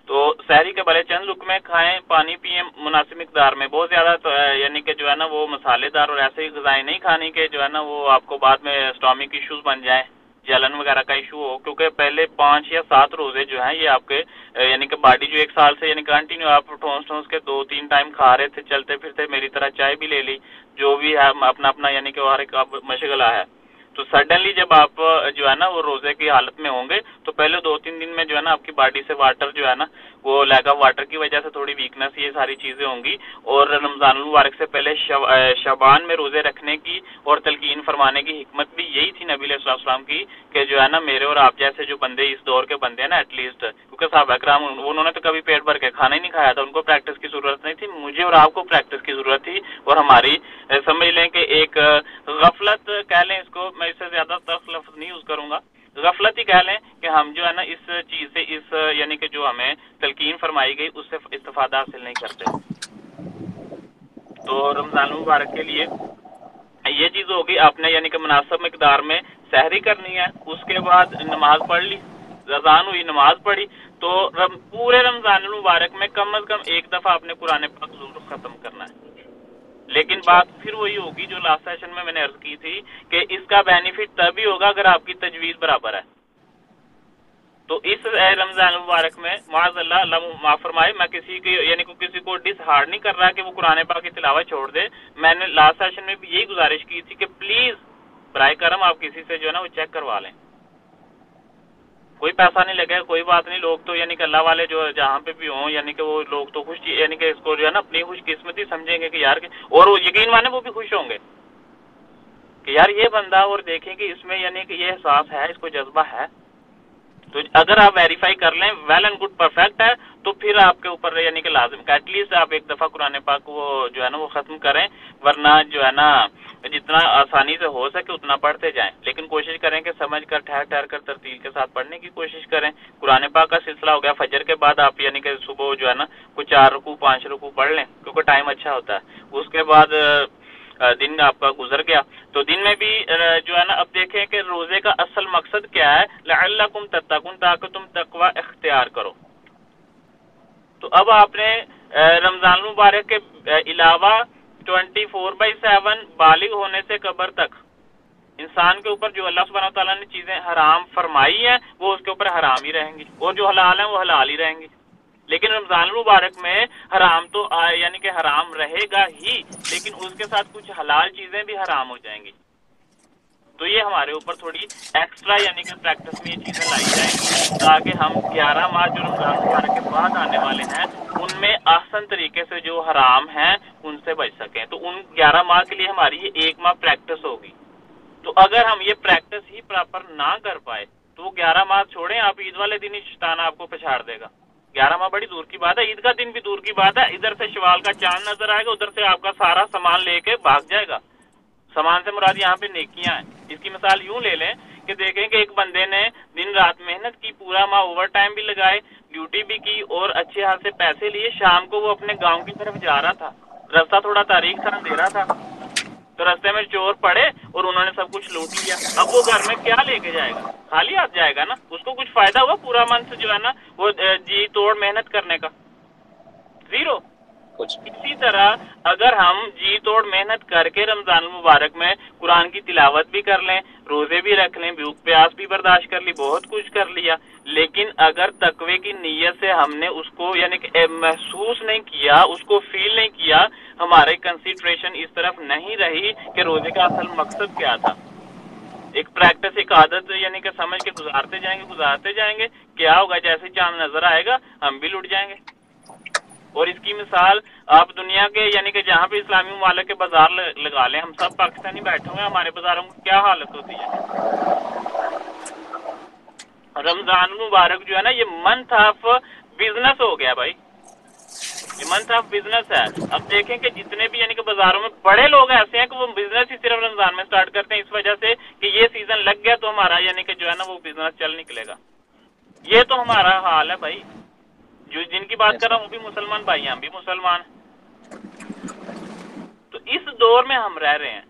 C: تو سحری کے بھلے چند لقمے کھائیں، پانی پئیں مناسب مقدار میں، بہت زیادہ تو یعنی کہ جو ہے نا وہ مسالے دار اور ایسے ہی غذائیں نہیں کھانی کہ جو ہے نا وہ آپ کو بعد میں اسٹامک ایشوز بن جائیں، جلن وغیرہ کا ایشو ہو، کیونکہ پہلے 5 یا 7 روزے جو ہیں یہ آپ کے یعنی کہ باڈی جو 1 سال سے یعنی کنٹینیو آپ ٹھونس کے 2-3 ٹائم کھا رہے تھے، چلتے پھرتے، میری طرح چائے بھی لے لی، جو بھی ہے اپنا اپنا یعنی کہ ہر ایک مشغلہ ہے، تو سڈنلی جب آپ جو ہے نا وہ روزے کی حالت میں ہوں گے تو پہلے 2-3 دن میں جو ہے نا آپ کی باڈی سے واٹر جو ہے نا وہ لیک آف واٹر کی وجہ سے تھوڑی ویکنس، یہ ساری چیزیں ہوں گی۔ اور رمضان المبارک سے پہلے شعبان میں روزے رکھنے کی اور تلقین فرمانے کی حکمت بھی یہی تھی نبی علیہ السلام کی کہ جو ہے نا میرے اور آپ جیسے جو بندے اس دور کے بندے ہیں نا ایٹ لیسٹ، کیونکہ صحابہ کرام انہوں نے تو کبھی پیٹ بھر کے کھانا ہی نہیں کھایا تھا، ان کو پریکٹس کی ضرورت نہیں تھی، مجھے اور آپ کو پریکٹس کی ضرورت تھی۔ اور ہماری سمجھ لیں کہ ایک غفلت کہہ لیں اس کو، میں اس سے زیادہ تلخ لفظ نہیں یوز کروں گا، غفلت ہی کہہ لیں کہ ہم جو ہے نا اس چیز سے اس یعنی کہ جو ہمیں تلقین فرمائی گئی اس سے استفادہ حاصل نہیں کرتے۔ تو رمضان مبارک کے لیے یہ چیز ہوگی، آپ نے یعنی کہ مناسب مقدار میں سحری کرنی ہے، اس کے بعد نماز پڑھ لی، اذان ہوئی نماز پڑھی، تو پورے رمضان المبارک میں کم از کم 1 دفعہ آپ نے قرآن پاک ضرور ختم کرنا ہے۔ لیکن بات پھر وہی ہوگی جو لاسٹ سیشن میں نے عرض کی تھی کہ اس کا بینیفٹ تبھی ہوگا اگر آپ کی تجوید برابر ہے۔ تو اس رمضان المبارک میں معاذ اللہ معاف فرمائے، میں کسی کو ڈس ہارڈ نہیں کر رہا کہ وہ قرآن پاک کی تلاوت چھوڑ دے، میں نے لاسٹ سیشن میں بھی یہی گزارش کی تھی کہ پلیز برائے کرم آپ کسی سے جو ہے نا وہ چیک کروا لیں، کوئی پیسہ نہیں لگے، کوئی بات نہیں، لوگ تو یعنی کہ اللہ والے جو جہاں پہ بھی ہوں یعنی کہ وہ لوگ تو خوش یعنی کہ اس کو جو ہے نا اپنی خوش قسمتی سمجھیں گے کہ یار اور وہ یقین مانے وہ بھی خوش ہوں گے کہ یار یہ بندہ، اور دیکھیں کہ اس میں یعنی کہ یہ احساس ہے، اس کو جذبہ ہے۔ تو اگر آپ ویریفائی کر لیں ویل اینڈ گڈ پرفیکٹ ہے تو پھر آپ کے اوپر یعنی کہ لازم کہ ایٹ لیسٹ آپ 1 دفعہ قرآن پاک وہ جو ہے نا وہ ختم کریں، ورنہ جو ہے نا جتنا آسانی سے ہو سکے اتنا پڑھتے جائیں، لیکن کوشش کریں کہ سمجھ کر ٹھہر کر ترتیل کے ساتھ پڑھنے کی کوشش کریں۔ قرآن پاک کا سلسلہ ہو گیا، فجر کے بعد آپ یعنی کہ صبح جو ہے نا کوئی 4 رکوع 5 رکوع پڑھ لیں کیونکہ ٹائم اچھا ہوتا ہے۔ اس کے بعد दिन आपका गुजर गया। तो दिन में भी जो है ना, अब देखें कि रोजे का असल मकसद क्या है, लअल्लकुम तत्तकून, ताकि तुम तकवा इख्तियार करो। तो अब आपने रमजान मुबारक के अलावा 24/7 बालिग होने से कब्र तक इंसान के ऊपर जो अल्लाह सुब्हानहू तआला ने चीजें हराम फरमाई हैं वो उसके ऊपर हराम ही रहेंगी, और जो हलाल हैं वो हलाल ही रहेंगी। लेकिन रमजान मुबारक में हराम तो यानी कि हराम रहेगा ही, लेकिन उसके साथ कुछ हलाल चीजें भी हराम हो जाएंगी। तो ये हमारे ऊपर थोड़ी एक्स्ट्रा यानी कि प्रैक्टिस में ये चीजें लाई जाएंगी, ताकि हम 11 माह जो रमजान मुबारक के बाद आने वाले हैं उनमें आसान तरीके से जो हराम हैं उनसे बच सकें। तो उन 11 माह के लिए हमारी ये 1 माह प्रैक्टिस होगी। तो अगर हम ये प्रैक्टिस ही प्रॉपर ना कर पाए तो वो 11 माह छोड़ें, आप ईद वाले दिन ही शैतान आपको पछाड़ देगा। 11 माह बड़ी दूर की बात है, ईद का दिन भी दूर की बात है। इधर से शवाल का चांद नजर आएगा, उधर से आपका सारा सामान लेके भाग जाएगा। सामान से मुराद यहाँ पे नेकियां हैं। इसकी मिसाल यूं ले लें कि देखें कि एक बंदे ने दिन रात मेहनत की, पूरा माह ओवर टाइम भी लगाए, ड्यूटी भी की और अच्छे हाल से पैसे लिए, शाम को वो अपने गांव की तरफ जा रहा था, रास्ता थोड़ा तारीख था, अंधेरा था, तो रास्ते में चोर पड़े और उन्होंने सब कुछ लूट लिया। अब वो घर में क्या लेके जाएगा? खाली हाथ जाएगा ना। उसको कुछ फायदा हुआ पूरा मंथ जो है ना वो जी तोड़ मेहनत करने का? जीरो। इसी तरह अगर हम जी तोड़ मेहनत करके रमजान मुबारक में कुरान की तिलावत भी कर लें, रोजे भी रख लें, भूख प्यास भी बर्दाश्त कर ली, बहुत कुछ कर लिया, लेकिन अगर तकवे की नीयत से हमने उसको यानी कि महसूस नहीं किया, उसको फील नहीं किया, हमारी कंसिडरेशन इस तरफ नहीं रही कि रोजे का असल मकसद क्या था। एक प्रैक्टिस, एक आदत यानी कि समझ के गुजारते जाएंगे, क्या होगा? जैसे चांद नजर आएगा हम भी लुट जाएंगे। और इसकी मिसाल आप दुनिया के यानी कि जहाँ पे इस्लामी मुमालिक के बाजार लगा लें, हम सब पाकिस्तानी बैठे हुए हैं, हमारे बाजारों में क्या हालत होती है। रमजान मुबारक जो है ना ये मंथ ऑफ बिजनेस हो गया भाई, ये मंथ ऑफ बिजनेस है। अब देखें कि जितने भी यानी कि बाजारों में बड़े लोग ऐसे हैं कि वो बिजनेस ही सिर्फ रमजान में स्टार्ट करते हैं, इस वजह से कि ये सीजन लग गया तो हमारा यानी कि जो है ना वो बिजनेस चल निकलेगा। ये तो हमारा हाल है भाई। जो जिनकी बात कर रहा हूँ वो भी मुसलमान भाई हैं, हम भी मुसलमान। तो इस दौर में हम रह रहे हैं।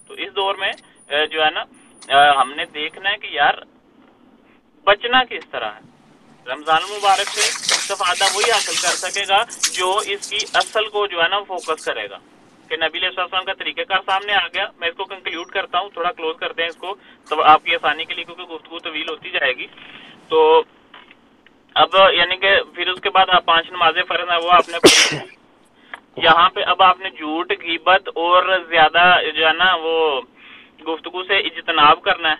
C: तो इस दौर में जो है ना हमने देखना है कि यार बचना किस तरह है। रमजान मुबारक से इस्तेफादा वही हासिल कर सकेगा जो इसकी असल को जो है ना फोकस करेगा। कि नबी अलैहि सल्लम का तरीक़ेकार सामने आ गया। मैं इसको कंक्लूड करता हूँ, थोड़ा क्लोज करते हैं इसको तो आपकी आसानी के लिए, क्योंकि गुफ्तगू तवील होती जाएगी। तो अब यानी कि फिर उसके बाद आप 5 नमाज़ें फर्ज है वो आपने यहाँ पे अब आपने झूठ, गीबत और ज्यादा जो है ना वो गुफ्तगू से इज्तनाब करना है।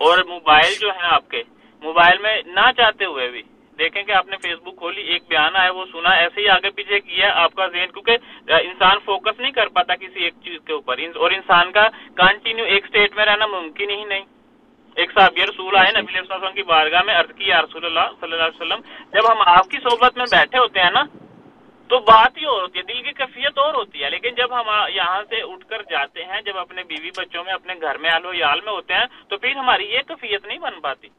C: और मोबाइल जो है आपके मोबाइल में ना चाहते हुए भी देखें कि आपने फेसबुक खोली, एक बयान आया वो सुना, ऐसे ही आगे पीछे किया आपका ज़हन, क्योंकि इंसान फोकस नहीं कर पाता किसी एक चीज के ऊपर, और इंसान का कंटिन्यू एक स्टेट में रहना मुमकिन ही नहीं। एक साहबी रसूल आए नबी अलैहि सल्लम की बारगाह में, अर्ज की या रसूलल्लाह सल्लल्लाहु अलैहि वसल्लम, जब हम आपकी सोबत में बैठे होते हैं ना तो बात ही और होती है, दिल की कैफियत और होती है, लेकिन जब हम यहाँ से उठकर जाते हैं, जब अपने बीवी बच्चों में, अपने घर में आलो याल में होते हैं, तो फिर हमारी ये कैफियत नहीं बन पाती।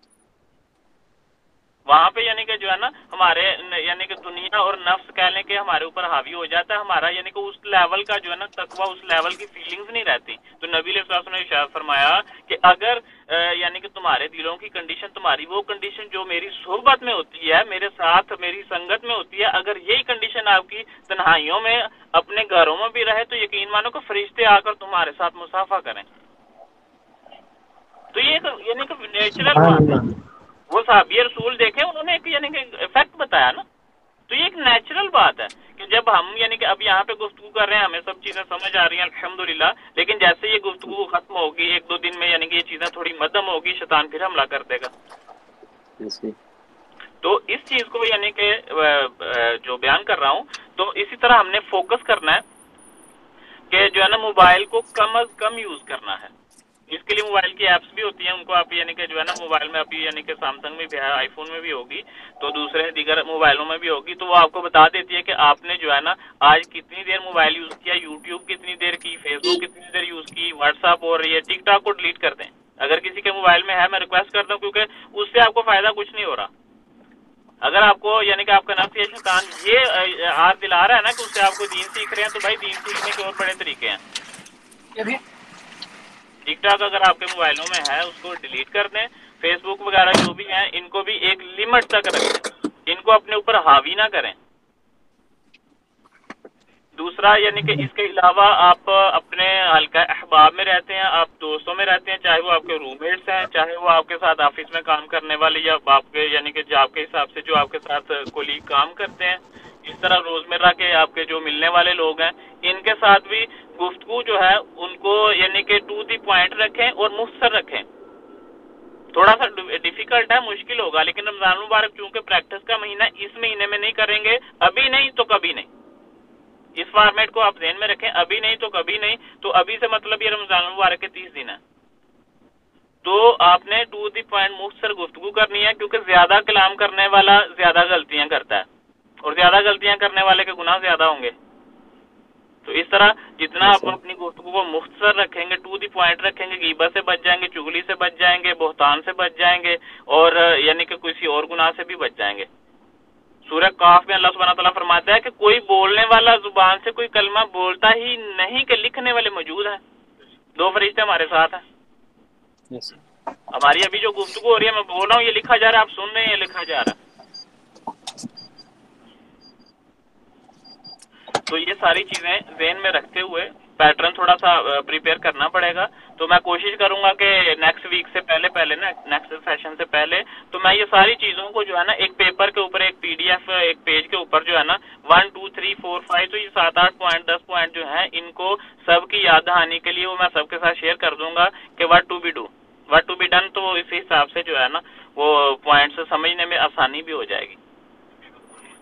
C: वहां पे यानी कि जो है ना हमारे यानी कि दुनिया और नफ्स कह लें कि हमारे ऊपर हावी हो जाता है, हमारा यानी कि उस लेवल का जो है ना तकवा, उस लेवल की फीलिंग्स नहीं रहती। तो नबी अलैहि सल्लम ने इरशाद फरमाया कि अगर यानी कि तुम्हारे दिलों की कंडीशन, तुम्हारी वो कंडीशन जो मेरी सोहबत में होती है, मेरे साथ मेरी संगत में होती है, अगर यही कंडीशन आपकी तन्हाइयों में अपने घरों में भी रहे तो यकीन मानो कि फरिश्ते आकर तुम्हारे साथ मुसाफा करें। तो ये यानी कि नेचुरल बात है। वो साहबी रसूल देखे, उन्होंने एक यानी कि इफेक्ट बताया ना, तो ये एक नेचुरल बात है कि जब हम यानी कि अब यहाँ पे गुफ्तगू कर रहे हैं, हमें सब चीजें समझ आ रही हैं अल्हम्दुलिल्लाह, लेकिन जैसे ये गुफ्तगू खत्म होगी 1-2 दिन में यानी कि ये चीजें थोड़ी मध्यम होगी, शैतान फिर हमला कर देगा। तो इस चीज को यानी कि जो बयान कर रहा हूँ, तो इसी तरह हमने फोकस करना है कि जो है ना मोबाइल को कम अज कम यूज करना है। इसके लिए मोबाइल की एप्स भी होती हैं, उनको आप यानी कि जो है ना मोबाइल में अभी यानी कि सैमसंग में भी है, आईफोन में भी होगी, तो दूसरे दीगर मोबाइलों में भी होगी, तो वो आपको बता देती है कि आपने जो है ना आज कितनी देर मोबाइल यूज किया, यूट्यूब कितनी देर की, फेसबुक कितनी देर यूज की, व्हाट्सएप और ये टिकटॉक को डिलीट कर दें। अगर किसी के मोबाइल में है, मैं रिक्वेस्ट करता हूँ, क्योंकि उससे आपको फायदा कुछ नहीं हो रहा। اگر آپ کو یعنی کہ آپ کا نفس یا شیطان یہ آر دلا رہا ہے نا کہ اس سے آپ کو دین سیکھ رہے ہیں، تو بھائی دین سیکھنے کے اور بڑے طریقے ہیں۔ ٹک ٹاک اگر آپ کے موبائلوں میں ہے اس کو ڈیلیٹ کر دیں، فیس بک وغیرہ جو بھی ہیں ان کو بھی ایک لمٹ تک رکھیں، ان کو اپنے اوپر حاوی نہ کریں۔ دوسرا یعنی کہ اس کے علاوہ آپ اپنے حلقہ احباب میں رہتے ہیں، آپ دوستوں میں رہتے ہیں، چاہے وہ آپ کے روم میٹس ہیں، چاہے وہ آپ کے ساتھ آفس میں کام کرنے والے یا آپ کے یعنی کہ جاب کے حساب سے جو آپ کے ساتھ کولیگ کام کرتے ہیں، اس طرح روزمرہ کے آپ کے جو ملنے والے لوگ ہیں ان کے ساتھ بھی گفتگو جو ہے ان کو یعنی کہ ٹو دی پوائنٹ رکھیں اور مختصر رکھیں۔ تھوڑا سا ڈیفیکلٹ ہے، مشکل ہوگا، لیکن رمضان مبارک چونکہ پریکٹس کا مہینہ اس مہینے میں نہیں کریں گے، ابھی نہیں تو کبھی نہیں، اس فارمیٹ کو آپ ذہن میں رکھیں، ابھی نہیں تو کبھی نہیں۔ تو ابھی سے مطلب یہ رمضان مبارک کے 30 دن ہے، تو آپ نے ٹو دی پوائنٹ مختصر گفتگو کرنی ہے، کیونکہ زیادہ کلام کرنے والا زیادہ غلطیاں کرتا ہے اور زیادہ غلطیاں کرنے والے کے گناہ زیادہ ہوں گے۔ تو اس طرح جتنا آپ اپنی گفتگو کو مختصر رکھیں گے، ٹو دی پوائنٹ رکھیں گے، غیبت سے بچ جائیں گے، چغلی سے بچ جائیں گے، بہتان سے بچ جائیں گے، اور یعنی کہ کسی اور گناہ سے بھی بچ جائیں گے۔ سورہ قاف میں اللہ سبحانہ تعالیٰ فرماتا ہے کہ کوئی بولنے والا زبان سے کوئی کلمہ بولتا ہی نہیں کہ لکھنے والے موجود ہیں، 2 فرشتے ہمارے ساتھ ہیں۔ ہماری ابھی جو گفتگو ہو رہی ہے میں بول رہا ہوں، یہ لکھا جا رہا ہے، آپ سن رہے ہیں، یہ لکھا جا رہا ہے۔ تو یہ ساری چیزیں ذہن میں رکھتے ہوئے پیٹرن تھوڑا سا پریپیئر کرنا پڑے گا۔ تو میں کوشش کروں گا کہ نیکسٹ ویک سے پہلے نا نیکسٹ سیشن سے پہلے تو میں یہ ساری چیزوں کو جو ہے نا ایک پیپر کے اوپر، ایک PDF ایک پیج کے اوپر جو ہے نا 1 2 3 4 5 تو یہ 7 8 پوائنٹ 10 پوائنٹ جو ہیں ان کو سب کی یاد دہانی کے لیے وہ میں سب کے ساتھ شیئر کر دوں گا کہ واٹ ٹو بی ڈن، تو اسی حساب سے جو ہے نا وہ پوائنٹس سمجھنے میں آسانی بھی ہو جائے گی۔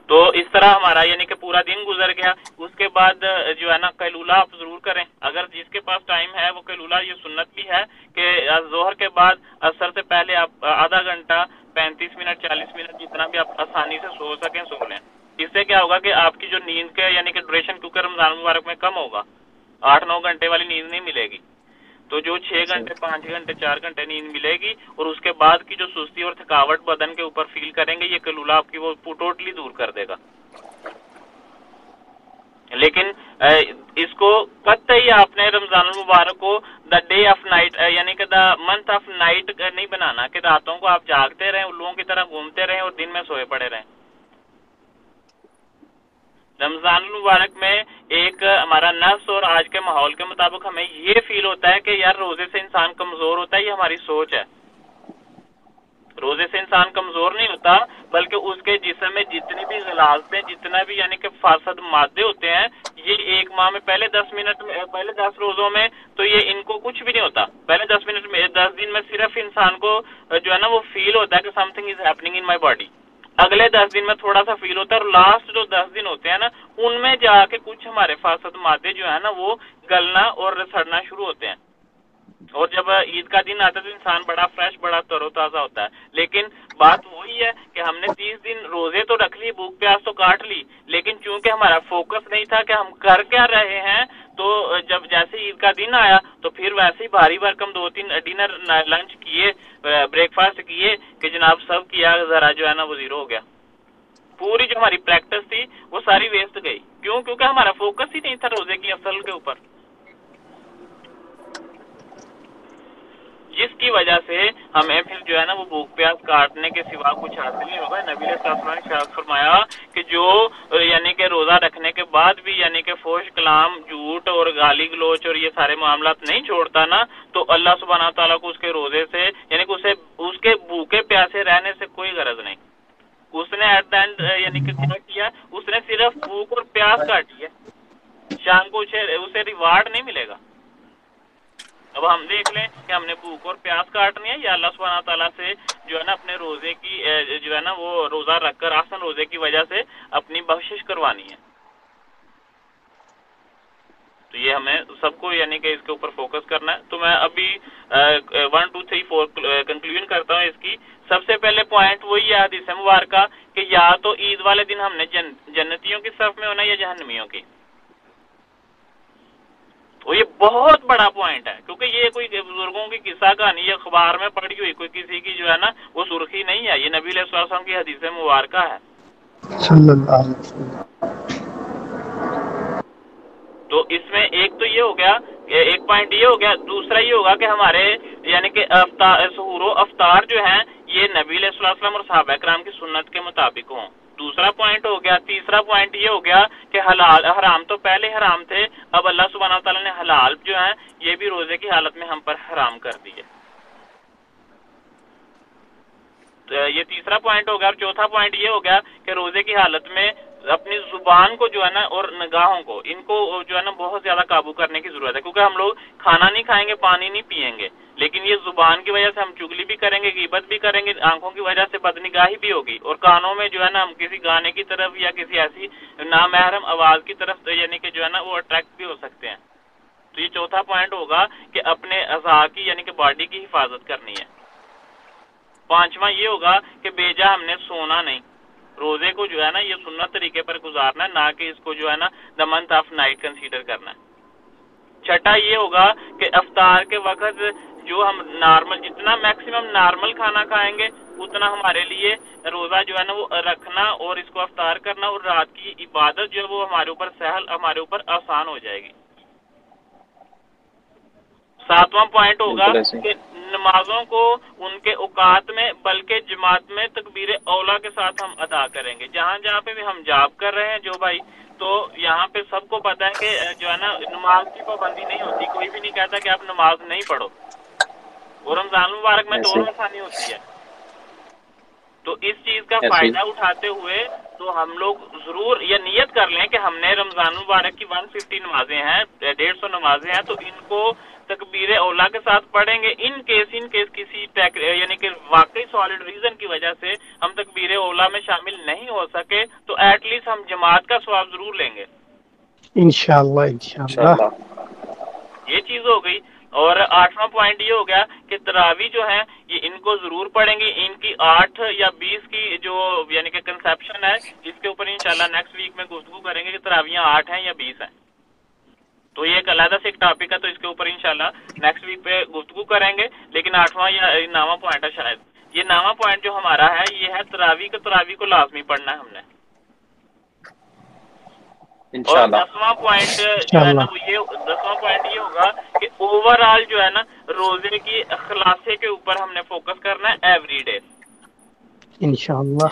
C: تو اس طرح ہمارا یعنی کہ پورا دن گزر گیا۔ اس کے بعد جو ہے نا قیلولہ آپ ضرور کریں، اگر جس کے پاس ٹائم ہے وہ قیلولہ، یہ سنت بھی ہے کہ ظہر کے بعد عصر سے پہلے آپ آدھا گھنٹہ 35 منٹ 40 منٹ جتنا بھی آپ آسانی سے سو سکیں سو لیں۔ اس سے کیا ہوگا کہ آپ کی جو نیند کے یعنی کہ ڈوریشن کیونکہ رمضان مبارک میں کم ہوگا، 8-9 گھنٹے والی نیند نہیں ملے گی، تو جو 6 گھنٹے 5 گھنٹے 4 گھنٹے نیند ملے گی، اور اس کے بعد کی جو سستی اور تھکاوٹ بدن کے اوپر فیل کریں گے، یہ قیلولہ آپ کی وہ ٹوٹلی دور کر دے گا۔ لیکن اس کو قطعی آپ نے رمضان المبارک کو دا ڈے آف نائٹ یعنی کہ دا منتھ آف نائٹ نہیں بنانا کہ راتوں کو آپ جاگتے رہیں، لوگوں کی طرح گھومتے رہیں اور دن میں سوئے پڑے رہیں۔ رمضان المبارک میں ایک ہمارا نفس اور آج کے ماحول کے مطابق ہمیں یہ فیل ہوتا ہے کہ یار روزے سے انسان کمزور ہوتا ہے، یہ ہماری سوچ ہے۔ روزے سے انسان کمزور نہیں ہوتا، بلکہ اس کے جسم میں جتنی بھی غلاظتیں، جتنا بھی یعنی کہ فاسد مادے ہوتے ہیں، یہ ایک ماہ میں پہلے 10 منٹ میں، پہلے 10 روزوں میں تو یہ ان کو کچھ بھی نہیں ہوتا۔ پہلے 10 منٹ میں 10 دن میں صرف انسان کو جو ہے نا وہ فیل ہوتا ہے کہ some thing is happening in my body. اگلے 10 دن میں تھوڑا سا فیل ہوتا ہے، اور لاسٹ جو 10 دن ہوتے ہیں نا ان میں جا کے کچھ ہمارے فاسد مادے جو ہے نا وہ گلنا اور سڑنا شروع ہوتے ہیں۔ اور جب عید کا دن آتا ہے تو انسان بڑا فریش، بڑا تر و تازہ ہوتا ہے۔ لیکن بات وہی ہے کہ ہم نے 30 دن روزے تو رکھ لی، بھوک پیاس تو کاٹ لی، لیکن چونکہ ہمارا فوکس نہیں تھا کہ ہم کر کیا رہے ہیں، تو جب جیسے عید کا دن آیا تو پھر ویسے ہی بھاری بھرکم 2-3 ڈنر لنچ کیے، بریک فاسٹ کیے کہ جناب سب کیا، ذرا جو ہے نا وہ زیرو ہو گیا۔ پوری جو ہماری پریکٹس تھی وہ ساری ویسٹ گئی۔ کیوں؟ کیونکہ ہمارا فوکس ہی نہیں تھا روزے کی افضل کے اوپر، جس کی وجہ سے ہمیں پھر جو ہے نا وہ بھوک پیاس کاٹنے کے سوا کچھ حاصل نہیں ہوگا۔ نبی علیہ السلام نے ارشاد فرمایا کہ جو یعنی کہ روزہ رکھنے کے بعد بھی یعنی کہ فحش کلام، جھوٹ اور گالی گلوچ اور یہ سارے معاملات نہیں چھوڑتا نا، تو اللہ سبحانہ تعالیٰ کو اس کے روزے سے یعنی کہ اس کے بھوکے پیاسے رہنے سے کوئی غرض نہیں۔ اس نے ایٹ دا اینڈ یعنی کہ کیا کیا، اس نے صرف بھوک اور پیاس کاٹی ہے، شام کو اسے ریوارڈ نہیں ملے گا۔ اب ہم دیکھ لیں کہ ہم نے بھوک اور پیاس کاٹنی ہے یا اللہ سبحانہ تعالیٰ سے جو ہے نا اپنے روزے کی جو ہے نا وہ روزہ رکھ کر آسن روزے کی وجہ سے اپنی بخشش کروانی ہے۔ تو یہ ہمیں سب کو یعنی کہ اس کے اوپر فوکس کرنا ہے۔ تو میں ابھی 1 2 3 4 کنکلوژن کرتا ہوں اس کی۔ سب سے پہلے پوائنٹ وہی ہے حدیث مبارکہ کہ یا تو عید والے دن ہم نے جنتیوں کی صف میں ہونا یا جہنمیوں کی، तो ये बहुत बड़ा पॉइंट है, क्योंकि ये कोई बुजुर्गों की किस्सा कहानी अखबार में पढ़ी हुई कोई किसी की जो है ना वो सुर्खी नहीं है, ये नबी अलैहि सल्लम की हदीस मुबारका है।
B: सल्लल्लाहु अलैहि वसल्लम।
C: तो इसमें एक तो ये हो गया, एक पॉइंट ये हो गया, दूसरा ये होगा कि हमारे यानी कि सहूरो अफ्तार जो हैं ये नबी अलैहि सल्लम और सहाबा किराम की सुन्नत के मुताबिक हों। दूसरा पॉइंट हो गया। तीसरा पॉइंट ये हो गया कि हलाल हराम तो पहले हराम थे, अब अल्लाह सुब्हानहू तआला ने हलाल जो है ये भी रोजे की हालत में हम पर हराम कर दिए। तो ये तीसरा पॉइंट हो गया। और चौथा पॉइंट ये हो गया कि रोजे की हालत में अपनी जुबान को जो है ना और निगाहों को, इनको जो है ना बहुत ज्यादा काबू करने की जरूरत है, क्योंकि हम लोग खाना नहीं खाएंगे, पानी नहीं पिएंगे, लेकिन ये जुबान की वजह से हम चुगली भी करेंगे, गीबत भी करेंगे, आंखों की वजह से बदनिगाही भी होगी, और कानों में जो है ना हम किसी गाने की तरफ या किसी ऐसी नामहरम आवाज की तरफ यानी कि जो है ना वो अट्रैक्ट भी हो सकते हैं। तो ये चौथा पॉइंट होगा कि अपने अज़ा की यानी कि बॉडी की हिफाजत करनी है। पांचवा ये होगा कि बेजा हमने सोना नहीं, रोजे को जो है ना ये सुन्नत तरीके पर गुजारना है, ना कि इसको जो है ना the month of night consider करना है। छठा ये होगा कि अफ्तार के वक्त जो हम नॉर्मल जितना मैक्सिमम नॉर्मल खाना खाएंगे उतना हमारे लिए रोजा जो है ना वो रखना और इसको अफ्तार करना और रात की इबादत जो है वो हमारे ऊपर सहल, हमारे ऊपर आसान हो जाएगी। सातवां पॉइंट होगा कि नमाजों को उनके औकात में बल्कि जमात में तकबीर औला के साथ हम अदा करेंगे। जहाँ जहाँ पे भी हम जाप कर रहे हैं जो भाई, तो यहाँ पे सबको पता है कि जो है ना नमाज की पाबंदी नहीं होती, कोई भी नहीं कहता कि आप नमाज नहीं पढ़ो, और रमजान मुबारक में दोनों आसानी होती है। तो इस चीज का फायदा उठाते हुए तो हम लोग जरूर ये नियत कर लें कि हमने रमजान मुबारक की 150 नमाजें हैं, 150 नमाजें हैं, तो इनको तकबीर औला के साथ पढ़ेंगे। इन केस किसी यानी कि वाकई सॉलिड रीजन की वजह से हम तकबीर औला में शामिल नहीं हो सके तो एटलीस्ट हम जमात का सवाब जरूर लेंगे
B: इंशाअल्लाह। इंशाअल्लाह
C: ये चीज हो गई। और आठवां पॉइंट ये हो गया कि तरावी जो है ये इनको जरूर पढ़ेंगे। इनकी 8 या 20 की जो यानी कि कंसेप्शन है इसके ऊपर इंशाल्लाह नेक्स्ट वीक में गुफ्तगू करेंगे कि तरावियां 8 हैं या 20 हैं। तो ये एक अलग से एक टॉपिक है, तो इसके ऊपर इंशाल्लाह नेक्स्ट वीक पे गुफ्तगू करेंगे। लेकिन 8वां या 9वां पॉइंट है शायद, ये 9वां पॉइंट जो हमारा है ये है तरावी को लाजमी पढ़ना है हमने। और 10वां पॉइंट जो है ना वो ये 10वां पॉइंट ये होगा कि ओवरऑल जो है ना रोजे की खलासे के ऊपर हमने फोकस करना है एवरी डे
B: इंशाअल्लाह।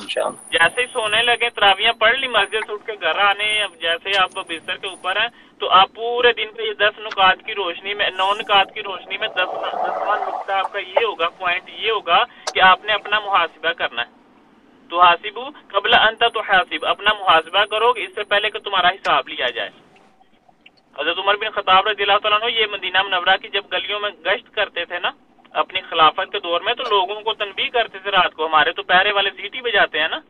C: जैसे ही सोने लगे तरावियां पढ़ ली, मस्जिद से उठ के घर आने, अब जैसे आप बिस्तर के ऊपर हैं तो आप पूरे दिन पे ये 10 नुकात की रोशनी में 9 नुकात की रोशनी में 10वां नुकता आपका ये होगा, पॉइंट ये होगा कि आपने अपना मुहासिबा करना है। तो हासिबू कबला अंता तो हासिब, अपना मुहासिबा करोगे इससे पहले कि तुम्हारा हिसाब लिया जाए। हज़रत उमर बिन खत्ताब रज़ियल्लाहु तआला अन्हु ये मदीना मुनव्वरा की जब गलियों में गश्त करते थे ना अपनी खिलाफत के दौर में, तो लोगों को तनबीह करते थे रात को। हमारे तो पहरे वाले सीटी बजाते हैं ना,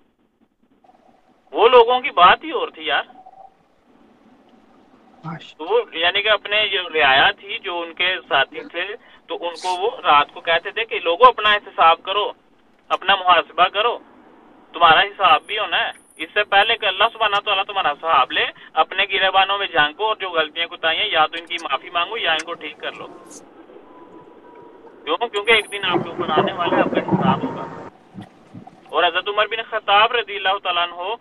C: वो लोगों की बात ही और थी यार। तो वो यानी कि अपने जो रियाया थी, जो उनके साथी थे, तो उनको वो रात को कहते थे कि लोगों अपना हिसाब करो, अपना मुहासिबा करो, तुम्हारा हिसाब भी होना है। इससे पहले कि अल्लाह सुब्हानहू तआला तुम्हारा हिसाब ले, अपने गिरेबानों में झांको और जो गलतियां कुताहियां या तो इनकी माफी मांगो या इनको ठीक कर लो। क्यों? क्योंकि एक दिन आपके ऊपर आने वाला है, आपका हिसाब होगा। और हज़रत उमर बिन खत्ताब रज़ियल्लाहु तआला अन्हु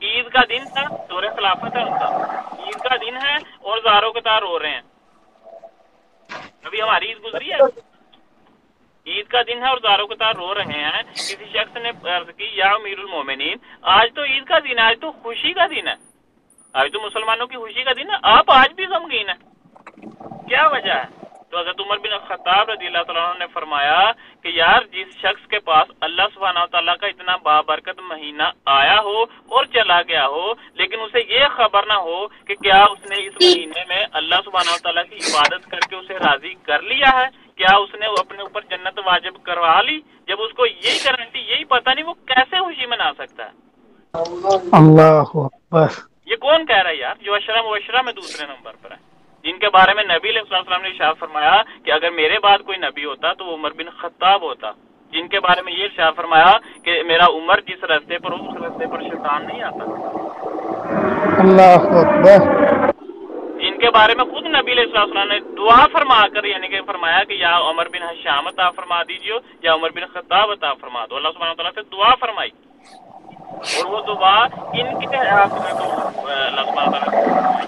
C: ईद का दिन था, दौरे खिलाफत है उनका, ईद का दिन है और ज़ारो कतार रो रहे हैं। अभी हमारी ईद गुजरी है, ईद का दिन है और ज़ारो कतार रो रहे हैं। किसी शख्स ने अर्ज की या अमीरुल मोमिनीन, आज तो ईद का दिन है, आज तो खुशी का दिन है, आज तो मुसलमानों की खुशी का दिन है, आप आज भी गमगीन है, क्या वजह है? तो हज़रत उमर बिन खत्ताब रज़ियल्लाहु तआला अन्हु ने फरमाया कि यार जिस शख्स के पास अल्लाह सुब्हानहू तआला का इतना बाबरकत महीना आया हो और चला गया हो, लेकिन उसे ये खबर ना हो कि क्या उसने इस महीने में अल्लाह सुब्हानहू तआला की इबादत करके उसे राजी कर लिया है, क्या उसने अपने ऊपर जन्नत वाजिब करवा ली, जब उसको यही गारंटी यही पता नहीं, वो कैसे खुशी मना सकता है?
B: अल्लाहु अकबर।
C: ये कौन कह रहा है यार? जो अशरा मुबशरा में दूसरे नंबर पर है, जिनके बारे में नबी अलैहि सल्लम ने इरशाद फरमाया कि अगर मेरे बाद कोई नबी होता तो वो उमर बिन खत्ताब होता, जिनके बारे में ये इरशाद फरमाया कि मेरा उमर जिस रास्ते पर हो उस रास्ते पर शैतान नहीं आता।
B: अल्लाहु अकबर।
C: जिनके बारे में खुद नबी नबी अलैहिस्सलाम ने दुआ फरमा कर यानी कि फरमाया कि या उमर बिन हशाम अता फरमा दीजिए या उमर बिन खत्ताब अता फरमा दो। अल्लाह सुब्हानहू व तआला से दुआ फरमाई और वो दुआ इनके हक में तो अल्लाह सुब्हानहू व तआला फरमाई।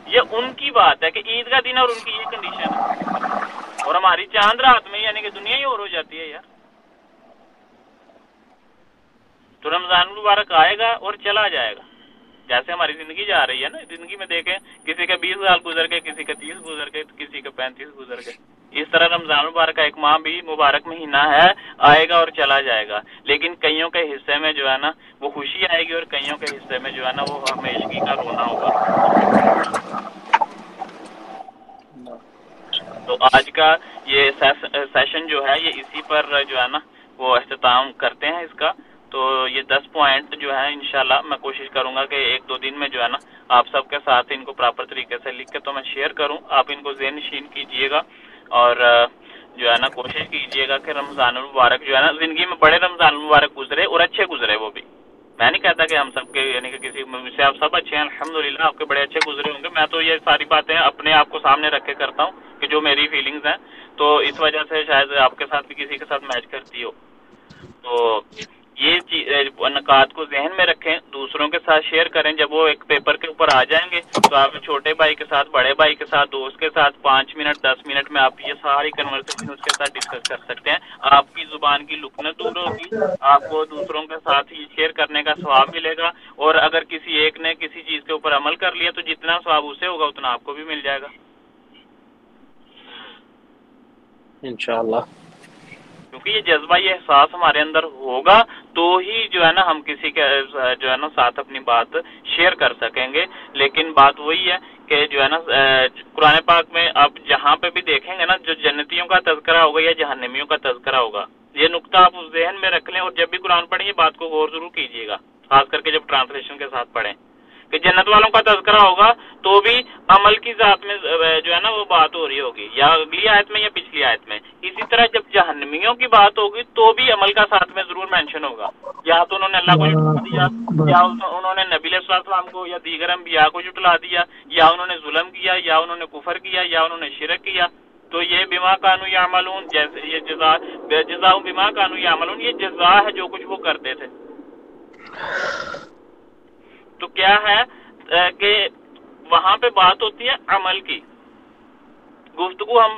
C: ये उनकी बात है कि ईद का दिन और उनकी ये कंडीशन है, और हमारी चांद रात में यानी कि दुनिया ही और हो जाती है यार। तो रमजान मुबारक आएगा और चला जाएगा, जैसे हमारी जिंदगी जा रही है ना। जिंदगी में देखें किसी के 20 साल गुजर गए, किसी के 30 गुजर गए, किसी के 35 गुजर गए। इस तरह रमजान मुबारक का एक माह भी मुबारक महीना है, आएगा और चला जाएगा। लेकिन कईयों के हिस्से में जो है ना वो खुशी आएगी और कईयों के हिस्से में जो है ना वो हमेशगी का रोना होगा। तो आज का ये सेशन जो है ये इसी पर जो है ना वो अख्ताम करते हैं इसका। तो ये 10 पॉइंट जो है इंशाल्लाह मैं कोशिश करूंगा कि 1-2 दिन में जो है ना आप सबके साथ इनको प्रॉपर तरीके से लिख के तो मैं शेयर करूं, आप इनको ज़हन नशीन कीजिएगा और जो है ना कोशिश कीजिएगा कि रमज़ान मुबारक जो है ना ज़िंदगी में बड़े रमज़ान मुबारक गुजरे और अच्छे गुजरे। वो भी मैं नहीं कहता कि हम सबके यानी कि किसी से आप सब अच्छे हैं, अल्हम्दुलिल्लाह आपके बड़े अच्छे गुजरे होंगे। मैं तो ये सारी बातें अपने आप को सामने रख के करता हूँ कि जो मेरी फीलिंग्स हैं, तो इस वजह से शायद आपके साथ भी किसी के साथ मैच करती हो। तो ये नकात को जहन में रखें, दूसरों के साथ शेयर करें। जब वो एक पेपर के ऊपर आ जाएंगे तो आप छोटे भाई के साथ, बड़े भाई के साथ, दोस्त के साथ 5 मिनट 10 मिनट में आप ये सारी कन्वर्सेशन उसके साथ डिस्कस कर सकते हैं। आपकी जुबान की लुकनत दूर होगी, आपको दूसरों के साथ ही शेयर करने का सवाब मिलेगा। और अगर किसी एक ने किसी चीज के ऊपर अमल कर लिया तो जितना सवाब उसे होगा उतना आपको भी मिल जाएगा
A: इंशाअल्लाह।
C: क्योंकि ये जज्बा, ये एहसास हमारे अंदर होगा तो ही जो है ना हम किसी के जो है ना साथ अपनी बात शेयर कर सकेंगे। लेकिन बात वही है कि जो है ना कुरान पाक में आप जहाँ पे भी देखेंगे ना जो जन्नतियों का तज़किरा होगा या जहन्नमियों का तज़किरा होगा, ये नुक्ता आप उस ज़हन में रख लें। और जब भी कुरान पढ़ें ये बात को गौर जरूर कीजिएगा, खास करके जब ट्रांसलेशन के साथ पढ़ें कि जन्नत वालों का तज़किरा होगा तो भी अमल की जात में जो है ना वो बात हो रही होगी, या अगली आयत में या पिछली आयत में। इसी तरह जब जहन्नमियों की बात होगी तो भी अमल का साथ में जरूर मेंशन होगा। या तो उन्होंने अल्लाह को जुटला दिया, या उन्होंने नबी अलैहिस्सलाम को या दीगर अंबिया को जुटला दिया, या उन्होंने जुल्म किया, या उन्होंने कुफर किया, या उन्होंने शिरक किया। तो ये बिमा कानू यामलून, जैसे ये जज़ा बिमा कानू यामलून, ये जज़ा है जो कुछ वो करते थे। तो क्या है कि वहां पे बात होती है अमल की। गुफ्तगू हम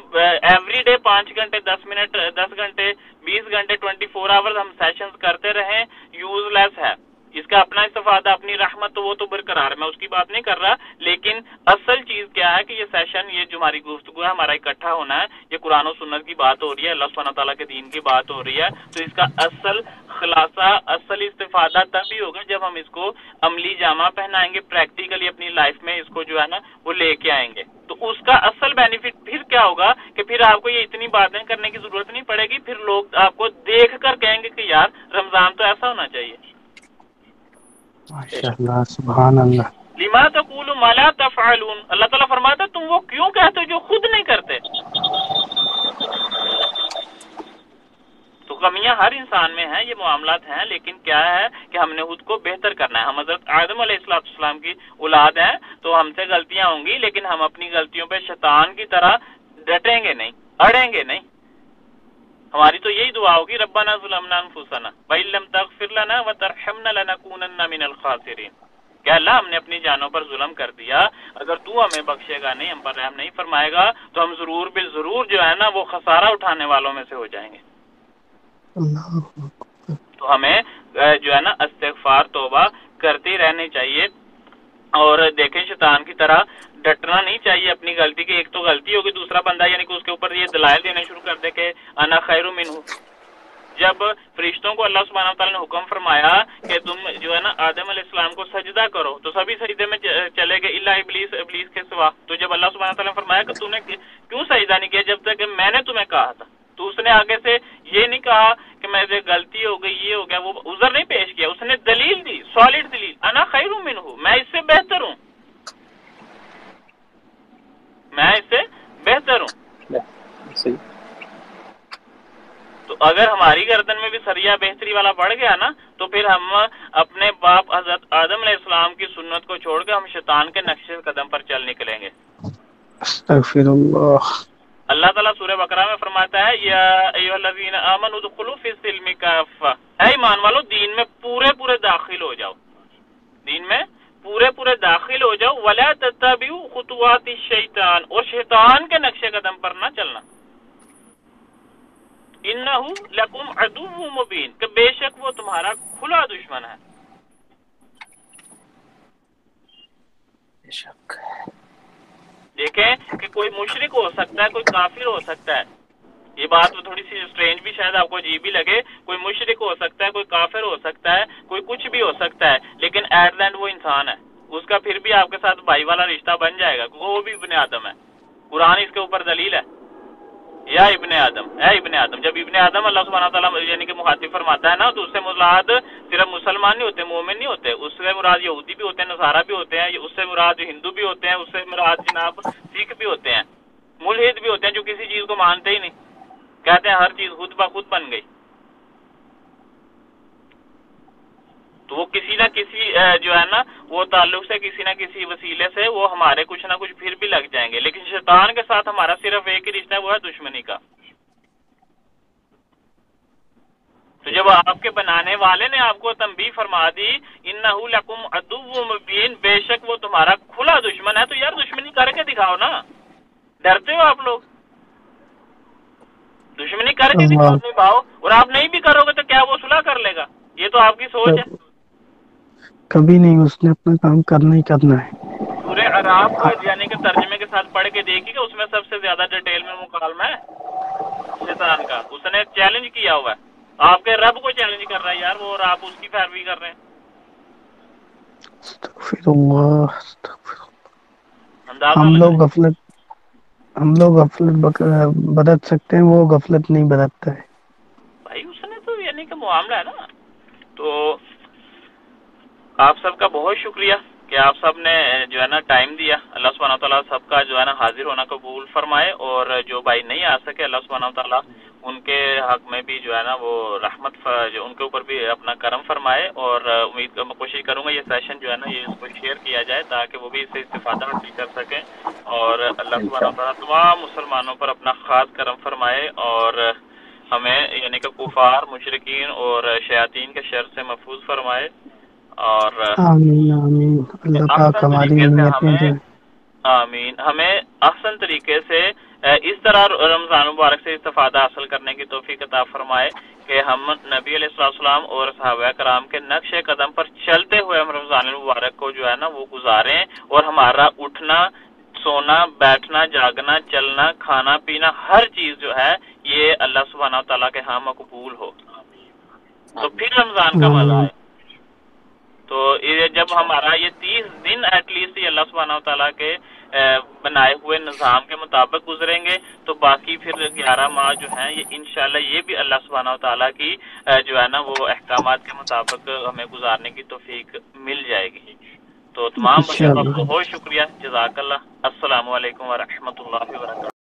C: एवरी डे 5 घंटे 10 मिनट 10 घंटे 20 घंटे 24 आवर्स हम सेशंस करते रहें, यूजलेस है। इसका अपना इस्तेफादा, अपनी रहमत तो वो तो बरकरार, मैं उसकी बात नहीं कर रहा। लेकिन असल चीज क्या है कि ये सेशन, ये जो हमारी गुफ्तगू है, हमारा इकट्ठा होना है, ये कुरान और सुन्नत की बात हो रही है, अल्लाह सुब्हानहू तआला के दीन की बात हो रही है। तो इसका असल खुलासा, असल इस्तेफादा तभी होगा जब हम इसको अमली जामा पहनाएंगे, प्रैक्टिकली अपनी लाइफ में इसको जो है ना वो लेके आएंगे। तो उसका असल बेनिफिट फिर क्या होगा कि फिर आपको ये इतनी बातें करने की जरूरत नहीं पड़ेगी। फिर लोग आपको देख कर कहेंगे कि यार रमजान तो ऐसा होना चाहिए।
B: माशाअल्लाह, सुभान अल्लाह।
C: लिमा तक़ूलू मा ला तफ़अलून, अल्लाह ताला फरमाता तुम वो क्यों कहते हो जो खुद नहीं करते। तो कमियां हर इंसान में हैं, ये मामलात हैं। लेकिन क्या है कि हमने खुद को बेहतर करना है। हम हज़रत आदम अलैहिस्सलाम की औलाद हैं तो हमसे गलतियां होंगी, लेकिन हम अपनी गलतियों पे शैतान की तरह डटेंगे नहीं, अड़ेंगे नहीं। हमारी तो यही दुआ होगी, रब्बना ज़लमना अनफुसना व इल्लम तग़फिर लना व तरहमना लनकूनन्ना मिनल खासिरीन। क्या अल्लाह हमने अपनी जानों पर जुल्म कर दिया, अगर तू हमें बख्शेगा नहीं, हम पर रहम नहीं फरमाएगा तो हम जरूर बिल जरूर जो है ना वो खसारा उठाने वालों में से हो जाएंगे। तो हमें जो है ना इस्तिग़फ़ार तौबा करती रहनी चाहिए। और देखें शैतान की तरह डटना नहीं चाहिए अपनी गलती की। एक तो गलती होगी, दूसरा बंदा यानी कि उसके ऊपर ये दलाइल देने शुरू कर दे कि अना खैरु मिन्हु। जब फरिश्तों को अल्लाह सुब्हानहू तआला ने हुक्म फरमाया कि तुम जो है ना आदम अलैहिस्सलाम को सजदा करो तो सभी सजदे में चले गए इल्ला इब्लीस, इब्लीस के सिवा। तो जब अल्लाह सुब्हानहू तआला ने फरमाया कि तूने क्यों सजदा नहीं किया जब तक मैंने तुम्हें कहा था, तो उसने आगे से ये नहीं कहा कि मेरे गलती हो गई, ये हो गया, वो उज़र नहीं पेश किया, उसने दलील दी, सॉलिड दलील, अना खैरु मिन्हु, मैं इससे बेहतर हूँ, मैं इससे बेहतर हूँ। तो अगर हमारी गर्दन में भी सरिया बेहतरी वाला बढ़ गया ना तो फिर हम अपने آپ حضرت آدم علیہ السلام کی سنت کو چھوڑ کے ہم شیطان کے نقش قدم پر چل نکلیں گے.
B: استغفر اللہ.
C: اللہ تعالیٰ سورہ بقرہ میں فرماتا ہے یا ایھا الذین آمنوا ادخلوا فی السلم کافہ، اے ایمان والو دین میں پورے داخل ہو جاؤ، دین میں پورے داخل ہو جاؤ. ولا تتبعوا خطوات الشیطان، اور شیطان کے نقش قدم پر نہ چلنا. انہ لکم عدو مبین، کہ بے شک وہ تمہارا کھلا دشمن ہے.
A: بے شک.
C: دیکھیں کہ کوئی مشرک ہو سکتا ہے، کوئی کافر ہو سکتا ہے. یہ بات تھوڑی سی اسٹرینج بھی شاید آپ کو عجیب بھی لگے. کوئی مشرک ہو سکتا ہے، کوئی کافر ہو سکتا ہے، کوئی کچھ بھی ہو سکتا ہے، لیکن ایٹ دا اینڈ وہ انسان ہے. اس کا پھر بھی آپ کے ساتھ بھائی والا رشتہ بن جائے گا، وہ بھی ابن آدم ہے. قرآن اس کے اوپر دلیل ہے. یا ابن آدم، اے ابن آدم. جب ابن آدم اللہ سبحانہ تعالیٰ یعنی کہ مخاطب فرماتا ہے نا، تو اس سے مراد صرف مسلمان نہیں ہوتے، مومن نہیں ہوتے. اس سے مراد یہودی بھی ہوتے ہیں، نصارہ بھی ہوتے ہیں. اس سے مراد ہندو بھی ہوتے ہیں. اس سے مراد جناب سکھ بھی ہوتے ہیں، ملحد بھی ہوتے ہیں جو کسی چیز کو مانتے ہی نہیں، کہتے ہیں ہر چیز خود بخود بن گئی. تو وہ کسی نہ کسی جو ہے نا وہ تعلق سے، کسی نہ کسی وسیلے سے وہ ہمارے کچھ نہ کچھ پھر بھی لگ جائیں گے. لیکن شیطان کے ساتھ ہمارا صرف ایک ہی رشتہ ہے، وہ ہے دشمنی کا. تو جب آپ کے بنانے والے نے آپ کو تنبیہ فرما دی انہ لکم عدو مبین، بے شک وہ تمہارا کھلا دشمن ہے، تو یار دشمنی کر کے دکھاؤ نا. ڈرتے ہو آپ لوگ؟ دشمنی کر کے دکھاؤ نبھاؤ. اور آپ نہیں بھی کرو گے تو کیا وہ صلح کر لے گا؟ یہ تو آپ کی سوچ ہے.
B: کبھی نہیں، اس نے اپنا کام کرنا ہی کرنا ہے.
C: سورہ اعراف یعنی کہ ترجمے کے ساتھ پڑھ کے دیکھیے کہ اس میں سب سے زیادہ ڈیٹیل میں مکالمہ ہے شیطان کا. اس نے چیلنج کیا ہوا ہے، آپ کے رب کو چیلنج کر رہا ہے یار وہ، اور آپ اس کی پیروی کر رہے ہیں.
B: استغفر اللہ، استغفر اللہ.
C: اندازہ
B: ہم لوگ غفلت برت سکتے ہیں، وہ غفلت نہیں برتتا ہے.
C: بھائی اس نے تو یعنی کہ معاملہ ہے نا. تو آپ سب کا بہت شکریہ کہ آپ سب نے جو ہے نا ٹائم دیا. اللہ سبحانہ تعالیٰ سب کا جو ہے نا حاضر ہونا قبول فرمائے. اور جو بھائی نہیں آ سکے اللہ سبحانہ تعالیٰ ان کے حق میں بھی جو ہے نا وہ رحمت جو ان کے اوپر بھی اپنا کرم فرمائے. اور امید میں کوشش کروں گا یہ سیشن جو ہے نا یہ اس کو شیئر کیا جائے تاکہ وہ بھی اس سے استفادہ حاصل کر سکیں. اور اللہ سبحانہ تعالیٰ تمام مسلمانوں پر اپنا خاص کرم فرمائے اور ہمیں یعنی کہ کفار، مشرکین اور شیاطین کے شر سے محفوظ فرمائے. اور
B: آمین آمین. اللہ پاک ہماری نیتیں جو
C: آمین ہمیں احسن طریقے سے اس طرح رمضان مبارک سے استفادہ حاصل کرنے کی توفیق عطا فرمائے کہ ہم نبی علیہ السلام اور صحابہ کرام کے نقش قدم پر چلتے ہوئے ہم رمضان مبارک کو جو ہے نا وہ گزاریں. اور ہمارا اٹھنا، سونا، بیٹھنا، جاگنا، چلنا، کھانا پینا ہر چیز جو ہے یہ اللہ سبحانہ تعالیٰ کے ہاں مقبول ہو، تو پھر رمضان کا مزہ ہے. تو جب ہمارا یہ 30 دن ایٹ لیسٹ یہ اللہ سبحانہ تعالیٰ کے بنائے ہوئے نظام کے مطابق گزریں گے تو باقی پھر 11 ماہ جو ہیں یہ انشاءاللہ یہ بھی اللہ سبحانہ تعالیٰ کی جو ہے نا وہ احکامات کے مطابق ہمیں گزارنے کی توفیق مل جائے گی. تو تمام بچوں کا بہت شکریہ، جزاک اللہ. السلام علیکم ورحمۃ اللہ وبرکاتہ.